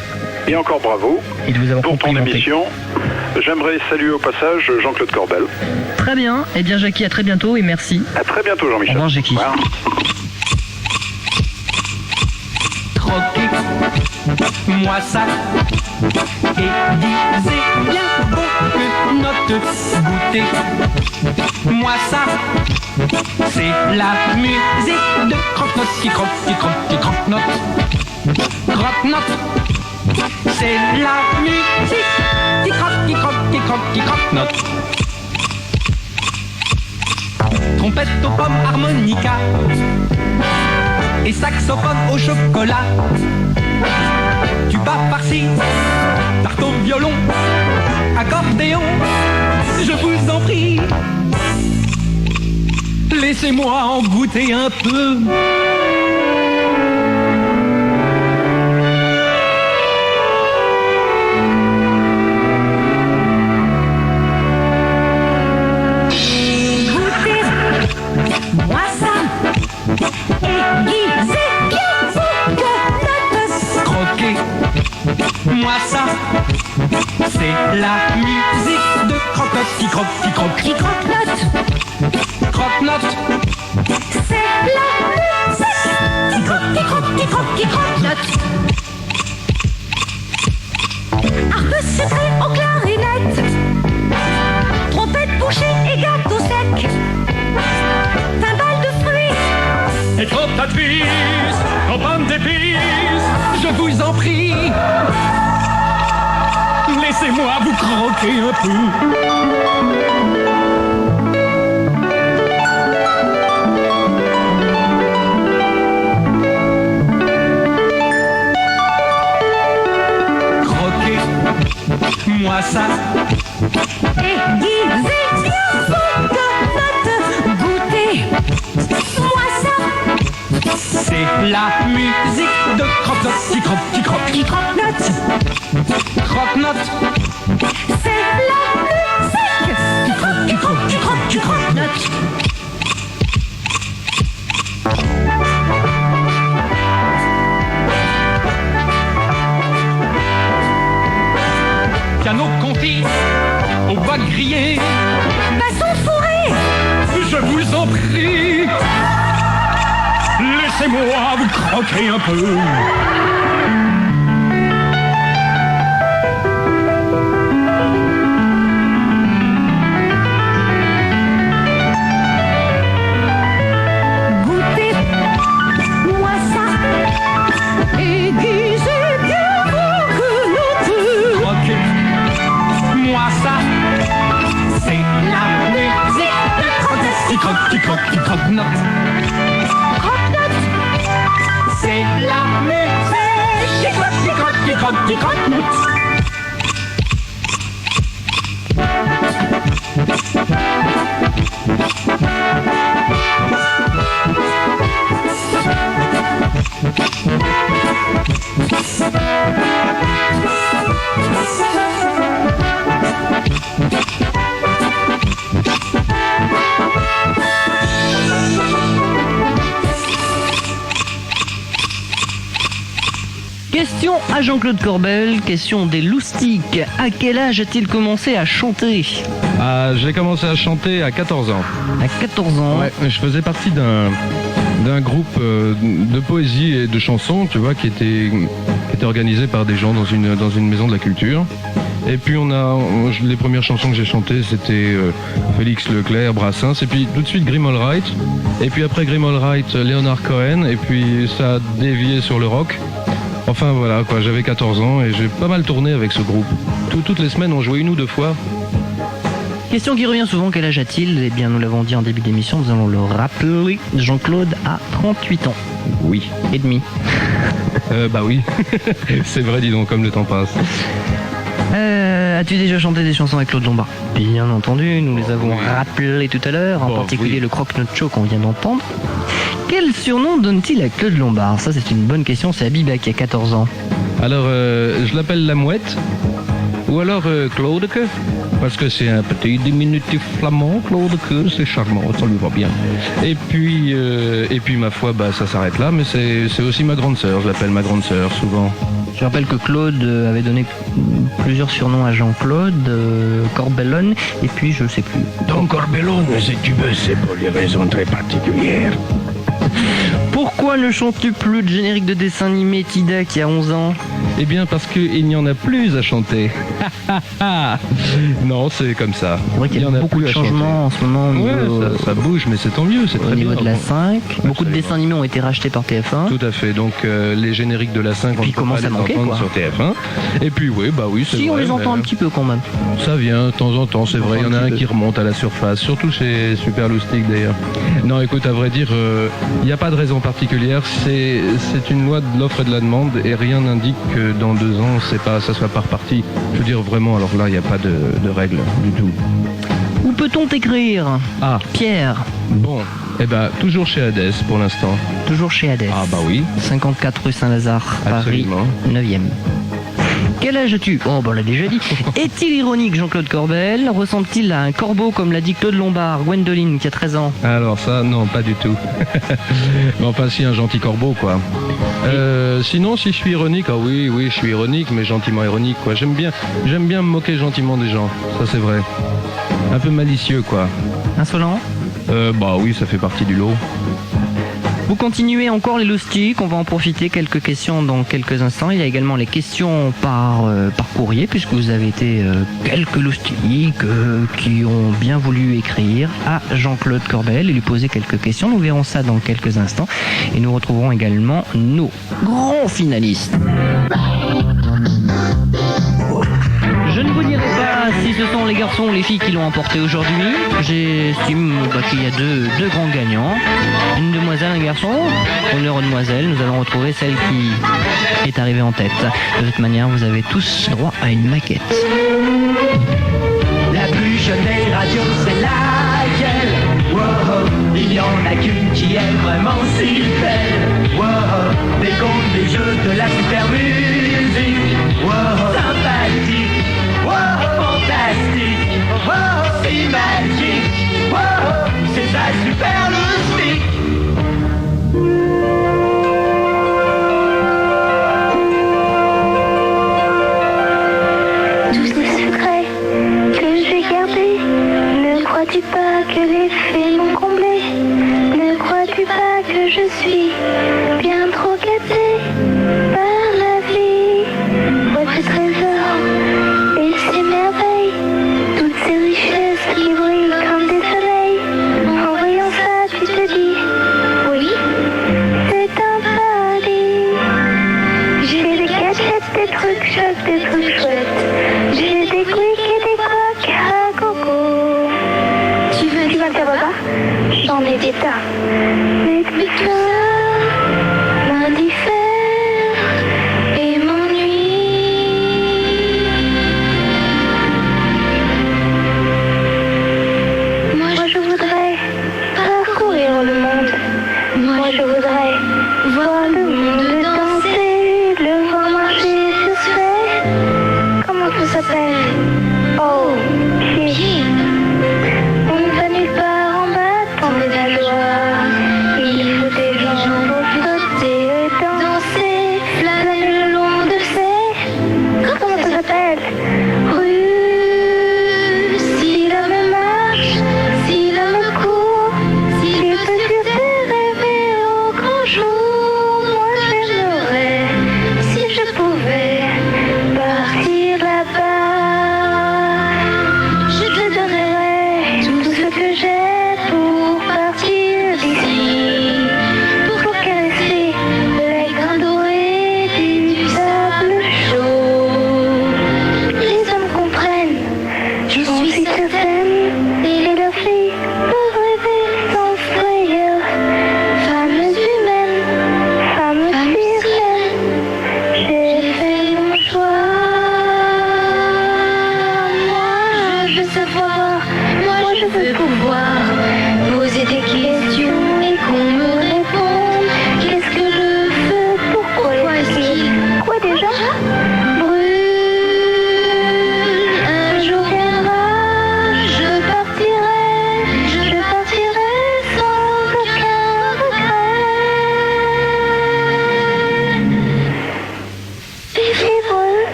G: Et encore bravo
C: et de vous avoir
G: pour ton émission. J'aimerais saluer au passage Jean-Claude Corbel.
C: Très bien. Eh bien, Jackie, à très bientôt et merci.
G: À très bientôt, Jean-Michel.
C: Au revoir, Jackie.
G: Voilà.
B: Croquer, moi ça, et disais bien aucune note goûter. Moi ça, c'est la musique de croque-note qui croque, qui croque, qui croque-note. Croque-note, c'est la musique qui croque, qui croque, qui croque, qui croque-note. Trompette aux pommes, harmonica et saxophone au chocolat. Tuba farci, tarte au violon, accordéon, je vous en prie, laissez-moi en goûter un peu.
E: Moi ça, aiguisé, bien vous que
B: Croquer, moi ça, c'est la musique de croque-note qui croque, qui croque,
E: qui croque-note.
B: croque-note.
E: C'est la musique qui croque, qui croque, qui croque, qui croque-note. Harpe sucrée aux clarinettes, trompette bouchée et gâteau sec.
F: Et cantatrice, campagne d'épices,
B: Je vous en prie,
F: laissez-moi vous croquer un peu.
B: croquer, moi ça,
E: Aiguisé, bien vous que goûter. Moi ça,
B: c'est la musique de croque-note qui croque, qui croque,
E: qui croque-note.
B: croque-note.
E: C'est la musique qui croque, qui croque, qui croque, qui croque-note.
B: Piano conti, au bois grillé,
E: Basson fourré,
F: Je vous en prie, laissez-moi vous croquer un peu.
E: goûter. Moi ça, aiguisé, bien vous que
B: croquer, moi ça, c'est la musique de croque-note qui croque, qui croque, qui croque-note.
E: croque-note.
B: C'est la musique qui croque, qui croque, qui croque, qui croque-note.
C: Question à Jean-Claude Corbel, question des loustiques. À quel âge a-t-il commencé à chanter?
D: J'ai commencé à chanter à 14 ans.
C: À 14 ans.
D: Ouais, je faisais partie d'un groupe de poésie et de chansons, tu vois, qui était organisé par des gens dans une maison de la culture. Et puis les premières chansons que j'ai chantées, c'était Félix Leclerc, Brassens, et puis tout de suite Grim Allwright. Et puis après Grim Allwright, Leonard Cohen, et puis ça a dévié sur le rock. Enfin voilà quoi, j'avais 14 ans et j'ai pas mal tourné avec ce groupe. toutes les semaines, on jouait 1 ou 2 fois.
C: Question qui revient souvent, quel âge a-t-il? Eh bien, nous l'avons dit en début d'émission, nous allons le rappeler. Jean-Claude a 38 ans.
D: Oui.
C: Et demi.
D: Bah oui. C'est vrai, dis donc, comme le temps passe.
C: As-tu déjà chanté des chansons avec Claude Lombard? Bien entendu, nous les avons rappelées tout à l'heure, en particulier le croque-notre-chaud qu'on vient d'entendre. Quel surnom donne-t-il à Claude Lombard? Ça, c'est une bonne question, c'est Abiba qui a 14 ans.
D: Alors, je l'appelle la mouette. Ou alors Claude que, parce que c'est un petit diminutif flamand, Claude que, c'est charmant, ça lui va bien. Et puis ma foi, bah ça s'arrête là, mais c'est aussi ma grande sœur, je l'appelle ma grande sœur souvent.
C: Je rappelle que Claude avait donné plusieurs surnoms à Jean-Claude, Corbellone, et puis je sais plus.
H: Donc Corbellone, si tu veux, c'est pour des raisons très particulières.
C: Pourquoi ne chantes-tu plus de générique de dessin animé, Tida, qui a 11 ans?
D: Eh bien parce qu'il n'y en a plus à chanter. Non, c'est comme ça.
C: C'est vrai qu'il y a beaucoup de changements en ce moment.
D: Ça bouge, mais c'est tant mieux, c'est très bien.
C: Au niveau de la 5, beaucoup de dessins animés ont été rachetés par TF1.
D: Tout à fait, donc les génériques de la 5, on ne peut pas les entendre sur TF1. Et puis oui, c'est
C: si,
D: vrai.
C: on les entend un petit peu quand même.
D: Ça vient de temps en temps, c'est vrai. Il y en a un qui remonte à la surface, surtout chez Super Loustic d'ailleurs. Non, écoute, à vrai dire, il n'y a pas de raison particulière. C'est une loi de l'offre et de la demande et rien n'indique que dans 2 ans, ça soit pas reparti. Je veux dire vraiment, alors là, il n'y a pas de règle du tout.
C: Où peut-on t'écrire?
D: Ah,
C: Pierre.
D: Bon, eh ben, toujours chez Hadès pour l'instant.
C: Toujours chez Hadès.
D: Ah bah oui.
C: 54 rue Saint-Lazare, Paris,
D: absolument.
C: 9e. Quel âge as-tu? Oh, bah on l'a déjà dit. Est-il ironique, Jean-Claude Corbel? Ressemble-t-il à un corbeau comme l'a dit Claude Lombard, Gwendoline, qui a 13 ans?
D: Alors ça, non, pas du tout. Mais enfin, si, un gentil corbeau, quoi. Sinon, si je suis ironique, ah oui, je suis ironique, mais gentiment ironique, quoi. J'aime bien me moquer gentiment des gens, ça c'est vrai. Un peu malicieux, quoi.
C: Insolent?
D: Bah oui, ça fait partie du lot.
C: Vous continuez encore les loustiques, on va en profiter, quelques questions dans quelques instants. Il y a également les questions par courrier, puisque vous avez été quelques loustiques qui ont bien voulu écrire à Jean-Claude Corbel et lui poser quelques questions. Nous verrons ça dans quelques instants. Et nous retrouverons également nos grands finalistes. Je ne vous dirai pas si ce sont les garçons ou les filles qui l'ont emporté aujourd'hui. J'estime qu'il y a deux grands gagnants. Une demoiselle, un garçon. Honneur aux demoiselles, nous allons retrouver celle qui est arrivée en tête. De toute manière, vous avez tous droit à une maquette.
A: La plus jeune des radios, c'est laquelle? Wow, il y en a qu'une qui est vraiment si belle. Wow, des contes, des jeux, de la super musique. Wow, sympathique. Wow, fantastique. Wow, c'est magique. Wow, c'est ça super loustique.
I: Tous ces secrets que j'ai gardés, ne crois-tu pas que les faits m'ont comblé? Ne crois-tu pas que je suis bien trop gâtée par la vie? Vois ces trésors et ces merveilles, toutes ces richesses qui brillent comme des soleils. En voyant ça, tu te dis, oui, c'est un paradis. J'ai des gadgets, des trucs chouettes, des trucs chouettes. J'ai des quicks et des crocs à coco. Tu vas me faire papa? J'en ai des tas. Mais tout ça m'indiffère et m'ennuie. Moi je voudrais parcourir le monde. Moi je voudrais voir le monde danser, le voir marcher sur ce fait. Comment ça s'appelle? Oh, pied. On ne va nulle part en battant des nageoires. Il faut des gens pour flotter et danser.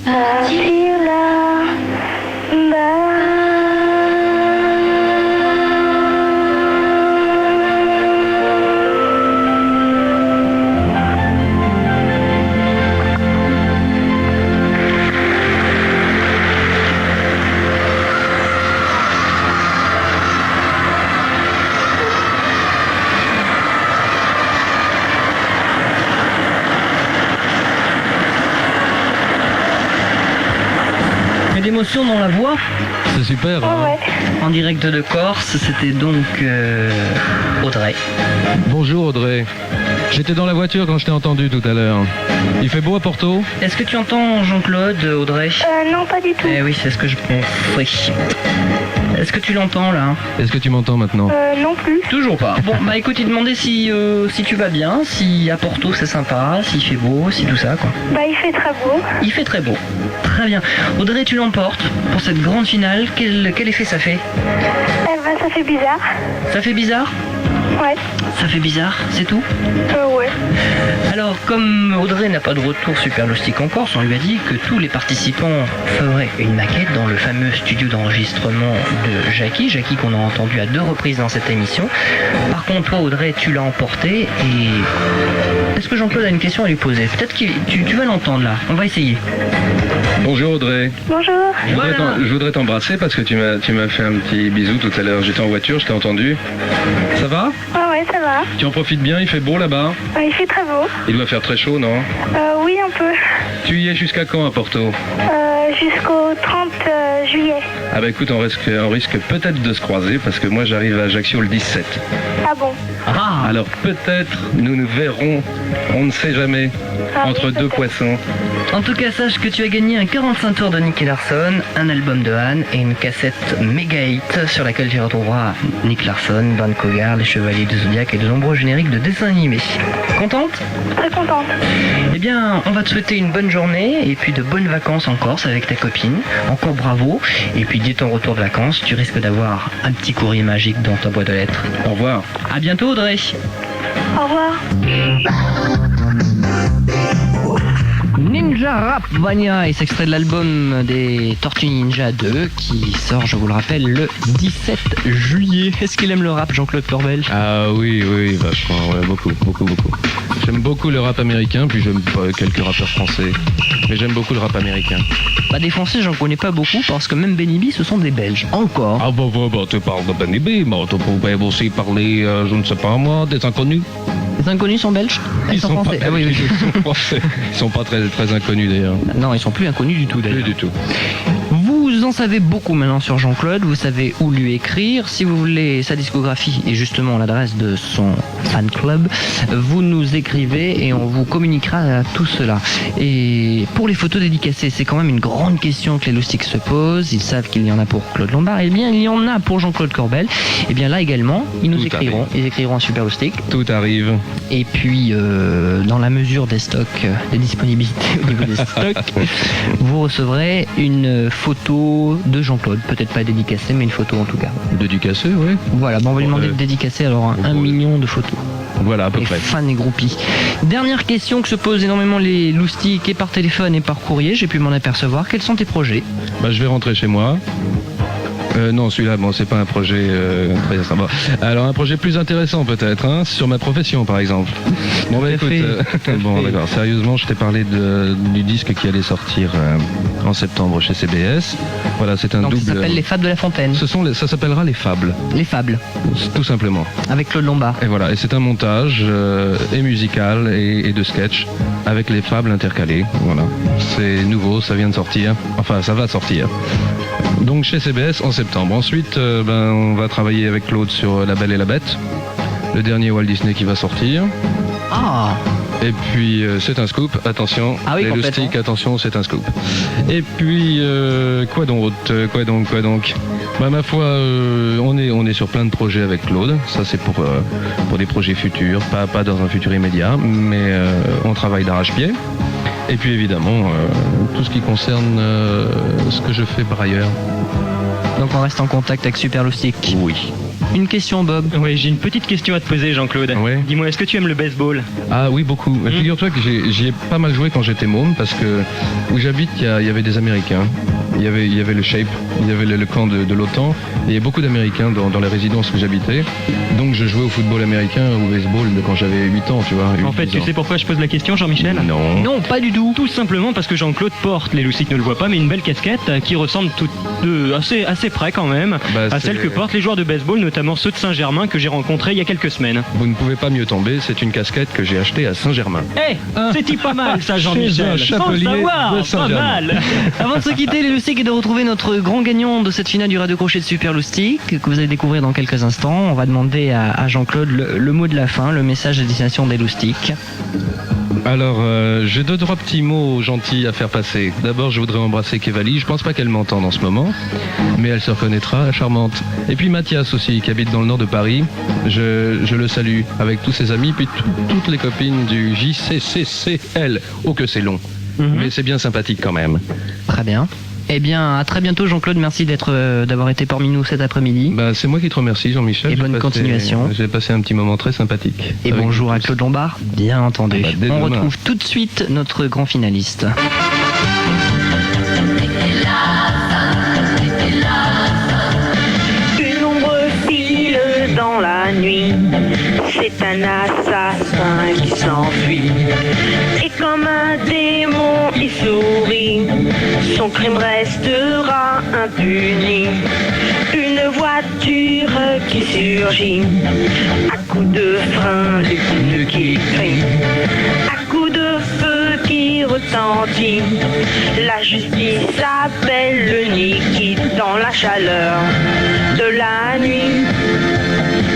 I: partir là-bas.
C: D'émotion dans la voix.
D: C'est super. Hein.
I: Ouais.
C: En direct de Corse, c'était donc Audrey.
D: Bonjour Audrey. J'étais dans la voiture quand je t'ai entendu tout à l'heure. Il fait beau à Porto?
C: Est-ce que tu entends Jean-Claude, Audrey?
I: Non, pas du tout.
C: Eh oui, c'est ce que je pensais. Est-ce que tu l'entends là?
D: Est-ce que tu m'entends maintenant?
I: Non plus.
C: Toujours pas. Bon, bah écoute, il demandait si tu vas bien, si à Porto c'est sympa, s'il fait beau, si tout ça quoi.
I: Bah, il fait très beau.
C: Il fait très beau. Très bien. Audrey, tu l'emportes pour cette grande finale. Quel effet ça fait?
I: Ça fait bizarre.
C: Ça fait bizarre?
I: Ouais.
C: Ça fait bizarre, c'est tout?
I: Ouais.
C: Alors, comme Audrey n'a pas de retour Superloustique en Corse, on lui a dit que tous les participants feraient une maquette dans le fameux studio d'enregistrement de Jackie qu'on a entendu à 2 reprises dans cette émission. Par contre, toi, Audrey, tu l'as emporté et... Est-ce que Jean-Claude a une question à lui poser? Peut-être que tu vas l'entendre là, on va essayer.
D: Bonjour Audrey.
I: Bonjour.
D: Je voudrais t'embrasser parce que tu m'as fait un petit bisou tout à l'heure. J'étais en voiture, je t'ai entendu. Ça va?
I: Ouais, ça va.
D: Tu en profites bien, il fait beau là-bas?
I: Il fait très beau.
D: Il doit faire très chaud, non?
I: Oui, un peu.
D: Tu y es jusqu'à quand à Porto?
I: Jusqu'au 30 juillet.
D: Ah bah écoute, on risque peut-être de se croiser parce que moi j'arrive à Ajaccio le 17.
I: Ah bon?
C: Ah.
D: Alors peut-être nous verrons, on ne sait jamais, entre
I: oui,
D: deux
I: peut-être.
D: poissons.
C: En tout cas, sache que tu as gagné un 45 tours de Nicky Larson, un album de Anne et une cassette Mega Hit sur laquelle tu retrouveras Nick Larson, Van Cougar, les Chevaliers du Zodiac et de nombreux génériques de dessins animés. Contente?
I: Très contente.
C: Eh bien, on va te souhaiter une bonne journée et puis de bonnes vacances en Corse avec ta copine. Encore bravo. Et puis dès ton retour de vacances, tu risques d'avoir un petit courrier magique dans ta boîte de lettres.
D: Au revoir.
C: À bientôt, Audrey.
I: Au revoir.
C: Ninja Rap Vania est extrait de l'album des Tortues Ninja 2 qui sort, je vous le rappelle, le 17 juillet. Est-ce qu'il aime le rap, Jean-Claude Corbel?
D: Ah oui, vachement, ouais, beaucoup. J'aime beaucoup le rap américain, puis j'aime pas quelques rappeurs français. Mais j'aime beaucoup le rap américain.
C: Bah des Français, j'en connais pas beaucoup parce que même Benny B, ce sont des Belges. Encore.
D: Ah bah, tu parles de Benny B, mais tu pourrais aussi parler, je ne sais pas moi, des inconnus.
C: Les inconnus sont belges?
D: Ils sont
C: français.
D: pas,
C: Ah oui, oui.
D: Ils sont français. Ils sont pas très, très inconnus d'ailleurs.
C: Non, ils sont plus inconnus du tout d'ailleurs.
D: Plus du tout.
C: Vous en savez beaucoup maintenant sur Jean-Claude, vous savez où lui écrire. Si vous voulez sa discographie et justement l'adresse de son fan club, vous nous écrivez et on vous communiquera tout cela. Et pour les photos dédicacées, c'est quand même une grande question que les loustiques se posent. Ils savent qu'il y en a pour Claude Lombard, et bien il y en a pour Jean-Claude Corbel. Et bien là également, ils nous
D: Tout
C: écriront.
D: arrive.
C: Ils écriront un super loustique.
D: Tout arrive.
C: Et puis, dans la mesure des stocks, des disponibilités au niveau des stocks, vous recevrez une photo de Jean-Claude. Peut-être pas dédicacée, mais une photo en tout cas.
D: Dédicacé, oui.
C: Voilà, bon, on va lui demander de dédicacer alors un million de photos.
D: Voilà, à peu
C: Et
D: près.
C: fans et groupies. Dernière question que se posent énormément les loustiques et par téléphone et par courrier, j'ai pu m'en apercevoir. Quels sont tes projets?
D: Bah, je vais rentrer chez moi. Non, celui-là, bon, c'est pas un projet très sympa. Alors, un projet plus intéressant peut-être, hein, sur ma profession par exemple. Bon, bah écoute, bon, d'accord. Sérieusement, je t'ai parlé du disque qui allait sortir en septembre chez CBS. Voilà, c'est un
C: Donc
D: double.
C: ça s'appelle Les Fables de la Fontaine.
D: Ça s'appellera Les Fables.
C: Les Fables.
D: Tout simplement.
C: Avec Claude Lombard.
D: Et voilà, et c'est un montage et musical et de sketch avec les fables intercalées. Voilà, c'est nouveau, ça vient de sortir. Enfin, ça va sortir. Donc chez CBS en septembre. Ensuite, on va travailler avec Claude sur La Belle et la Bête, le dernier Walt Disney qui va sortir.
C: Ah.
D: Et puis c'est un scoop, attention,
C: Ah oui,
D: les
C: complètement.
D: loustiques, attention, c'est un scoop. Et puis quoi donc Bah ma foi, on est sur plein de projets avec Claude. Ça c'est pour des projets futurs, pas dans un futur immédiat, mais on travaille d'arrache-pied. Et puis évidemment tout ce qui concerne ce que je fais par ailleurs.
C: Donc on reste en contact avec Super Loustic.
D: Oui.
C: Une question, Bob.
J: Oui, j'ai une petite question à te poser, Jean-Claude.
D: Ouais.
J: Dis-moi, est-ce que tu aimes le baseball?
D: Ah oui, beaucoup. Figure-toi que j'y ai pas mal joué quand j'étais môme, parce que où j'habite, il y avait des Américains. Il y avait le Shape, il y avait le camp de l'OTAN, et il y a beaucoup d'Américains dans les résidences où j'habitais. Donc je jouais au football américain, au baseball, quand j'avais 8 ans, tu vois.
J: En fait, tu sais pourquoi je pose la question, Jean-Michel?
C: Non, pas du tout.
J: Tout simplement parce que Jean-Claude porte, les loustiques ne le voient pas, mais une belle casquette qui ressemble assez près quand même à celle que portent les joueurs de baseball, notamment ceux de Saint-Germain que j'ai rencontrés il y a quelques semaines.
D: Vous ne pouvez pas mieux tomber, c'est une casquette que j'ai achetée à Saint-Germain.
J: C'est-y pas mal ça, Jean-Michel.
D: Chez un
J: Sans le
D: chapelier
J: savoir,
D: de
J: pas
D: Saint-Germain.
J: mal.
C: Avant de se quitter, les Loustiques, et de retrouver notre grand gagnant de cette finale du Radio Crochet de Super Loustic, que vous allez découvrir dans quelques instants, on va demander à Jean-Claude le mot de la fin, le message à destination des Loustiques.
D: Alors, j'ai 2-3 petits mots gentils à faire passer. D'abord, je voudrais embrasser Kevali. Je pense pas qu'elle m'entende en ce moment, mais elle se reconnaîtra, charmante. Et puis Mathias aussi, qui habite dans le nord de Paris. Je le salue avec tous ses amis, puis toutes les copines du JCCCL. Oh que c'est long, mais c'est bien sympathique quand même.
C: Très bien. Eh bien, à très bientôt, Jean-Claude. Merci d'avoir été parmi nous cet après-midi.
D: C'est moi qui te remercie, Jean-Michel.
C: Et bonne continuation.
D: J'ai passé un petit moment très sympathique.
C: Et bonjour à Claude Lombard, bien entendu.
D: Dès
C: On
D: demain.
C: retrouve tout de suite notre grand finaliste.
K: Une ombre file dans la nuit, c'est un assassin qui s'enfuit. Et comme un démon il sourit, son crime restera impuni. Une voiture qui surgit, à coups de frein, les pneus qui crient, à coups de feu qui retentit. La justice appelle le Niki dans la chaleur de la nuit.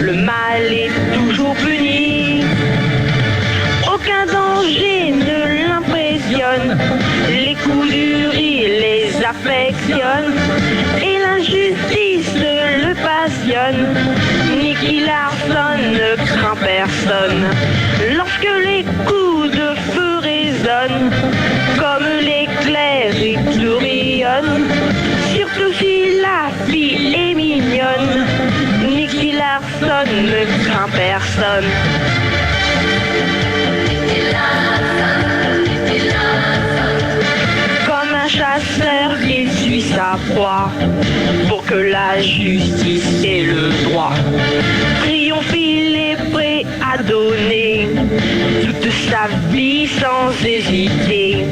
K: Le mal est toujours puni. Aucun danger ne l'impressionne. Les coups du riz les affectionnent. Et l'injustice le passionne. Nicky Larson ne craint personne. Lorsque les coups de feu résonnent, comme l'éclair il tourbillonne. Surtout si la fille est mignonne, Nicky Larson ne craint personne. Comme un chasseur, il suit sa proie pour que la justice ait le droit. Triomphe, il est prêt à donner toute sa vie sans hésiter.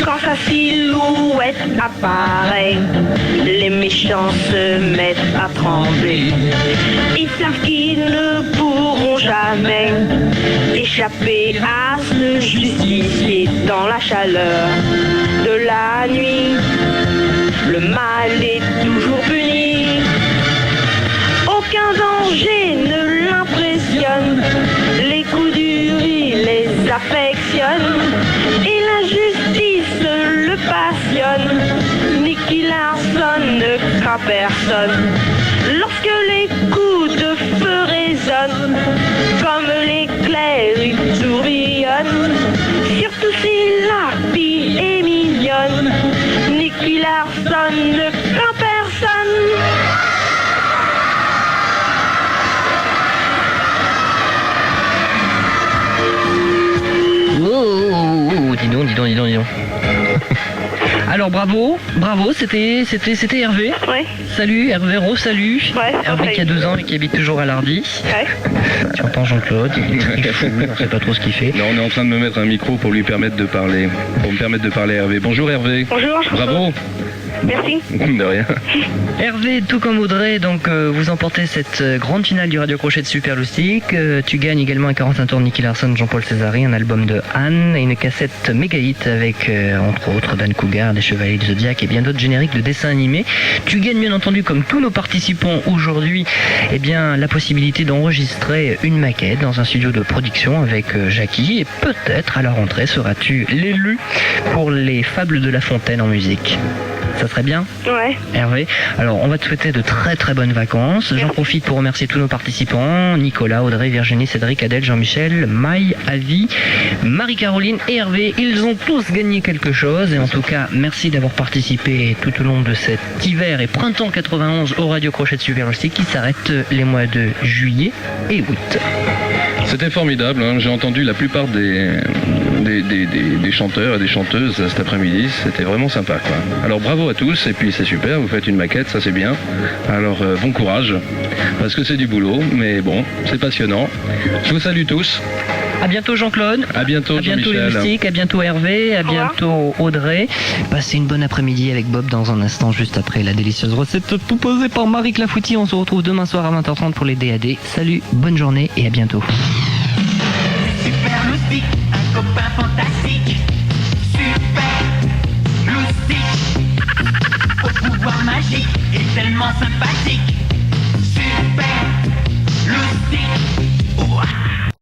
K: Quand sa silhouette apparaît, les méchants se mettent à trembler. Ils savent qu'ils ne pourront jamais échapper à ce justicier dans la chaleur de la nuit. Le mal est toujours puni. Aucun danger ne l'impressionne. Les coups du riz les affectionnent. Et l'injustice le passionne. Nicky Larson ne craint personne. Lorsque les coups de feu résonnent, comme l'éclair il tourbillonne. Surtout si la fille est mignonne, Nicky Larson ne craint personne.
C: Oh, dis donc. Alors bravo, c'était Hervé.
K: Ouais.
C: Salut Hervé, salut.
K: Ouais,
C: Hervé qui a 2 ans et qui habite toujours à l'Hardy.
K: Ouais.
C: Tu entends Jean-Claude, il est fou, on sait pas trop ce qu'il fait.
D: Non, on est en train de me mettre un micro pour lui permettre de parler. Pour me permettre de parler à Hervé. Bonjour Hervé.
K: Bonjour.
D: Bravo.
K: Merci.
D: De rien.
C: Hervé, tout comme Audrey, donc vous emportez cette grande finale du Radio Crochet de Super Loustic. Tu gagnes également un 45 tours de Nicky Larson, Jean-Paul Césari, un album de Anne et une cassette méga hit avec entre autres Dan Cougar, Les Chevaliers du Zodiac et bien d'autres génériques de dessins animés. Tu gagnes bien entendu, comme tous nos participants aujourd'hui, eh bien la possibilité d'enregistrer une maquette dans un studio de production avec Jackie, et peut-être à la rentrée seras-tu l'élu pour les Fables de La Fontaine en musique. Ça serait bien?
K: Ouais.
C: Hervé. Alors, on va te souhaiter de très très bonnes vacances. J'en profite pour remercier tous nos participants. Nicolas, Audrey, Virginie, Cédric, Adèle, Jean-Michel, Maï, Avi, Marie-Caroline et Hervé. Ils ont tous gagné quelque chose. Et en tout cas, merci d'avoir participé tout au long de cet hiver et printemps 91 au Radio Crochet de Super Rustique qui s'arrête les mois de juillet et août.
D: C'était formidable, hein. J'ai entendu la plupart des chanteurs et des chanteuses cet après-midi, c'était vraiment sympa, quoi. Alors bravo à tous, et puis c'est super, vous faites une maquette, ça c'est bien. Alors bon courage, parce que c'est du boulot, mais bon, c'est passionnant. Je vous salue tous.
C: À bientôt Jean-Claude.
D: À bientôt
C: Jean-Michel.
D: Les
C: Moustiques, à bientôt Hervé, à bientôt Audrey. Passez une bonne après-midi avec Bob dans un instant, juste après la délicieuse recette proposée par Marie Clafoutis. On se retrouve demain soir à 20h30 pour les DAD. Salut, bonne journée et à bientôt.
A: Super Loustic, un copain fantastique. Super Loustic, au pouvoir magique et tellement sympathique.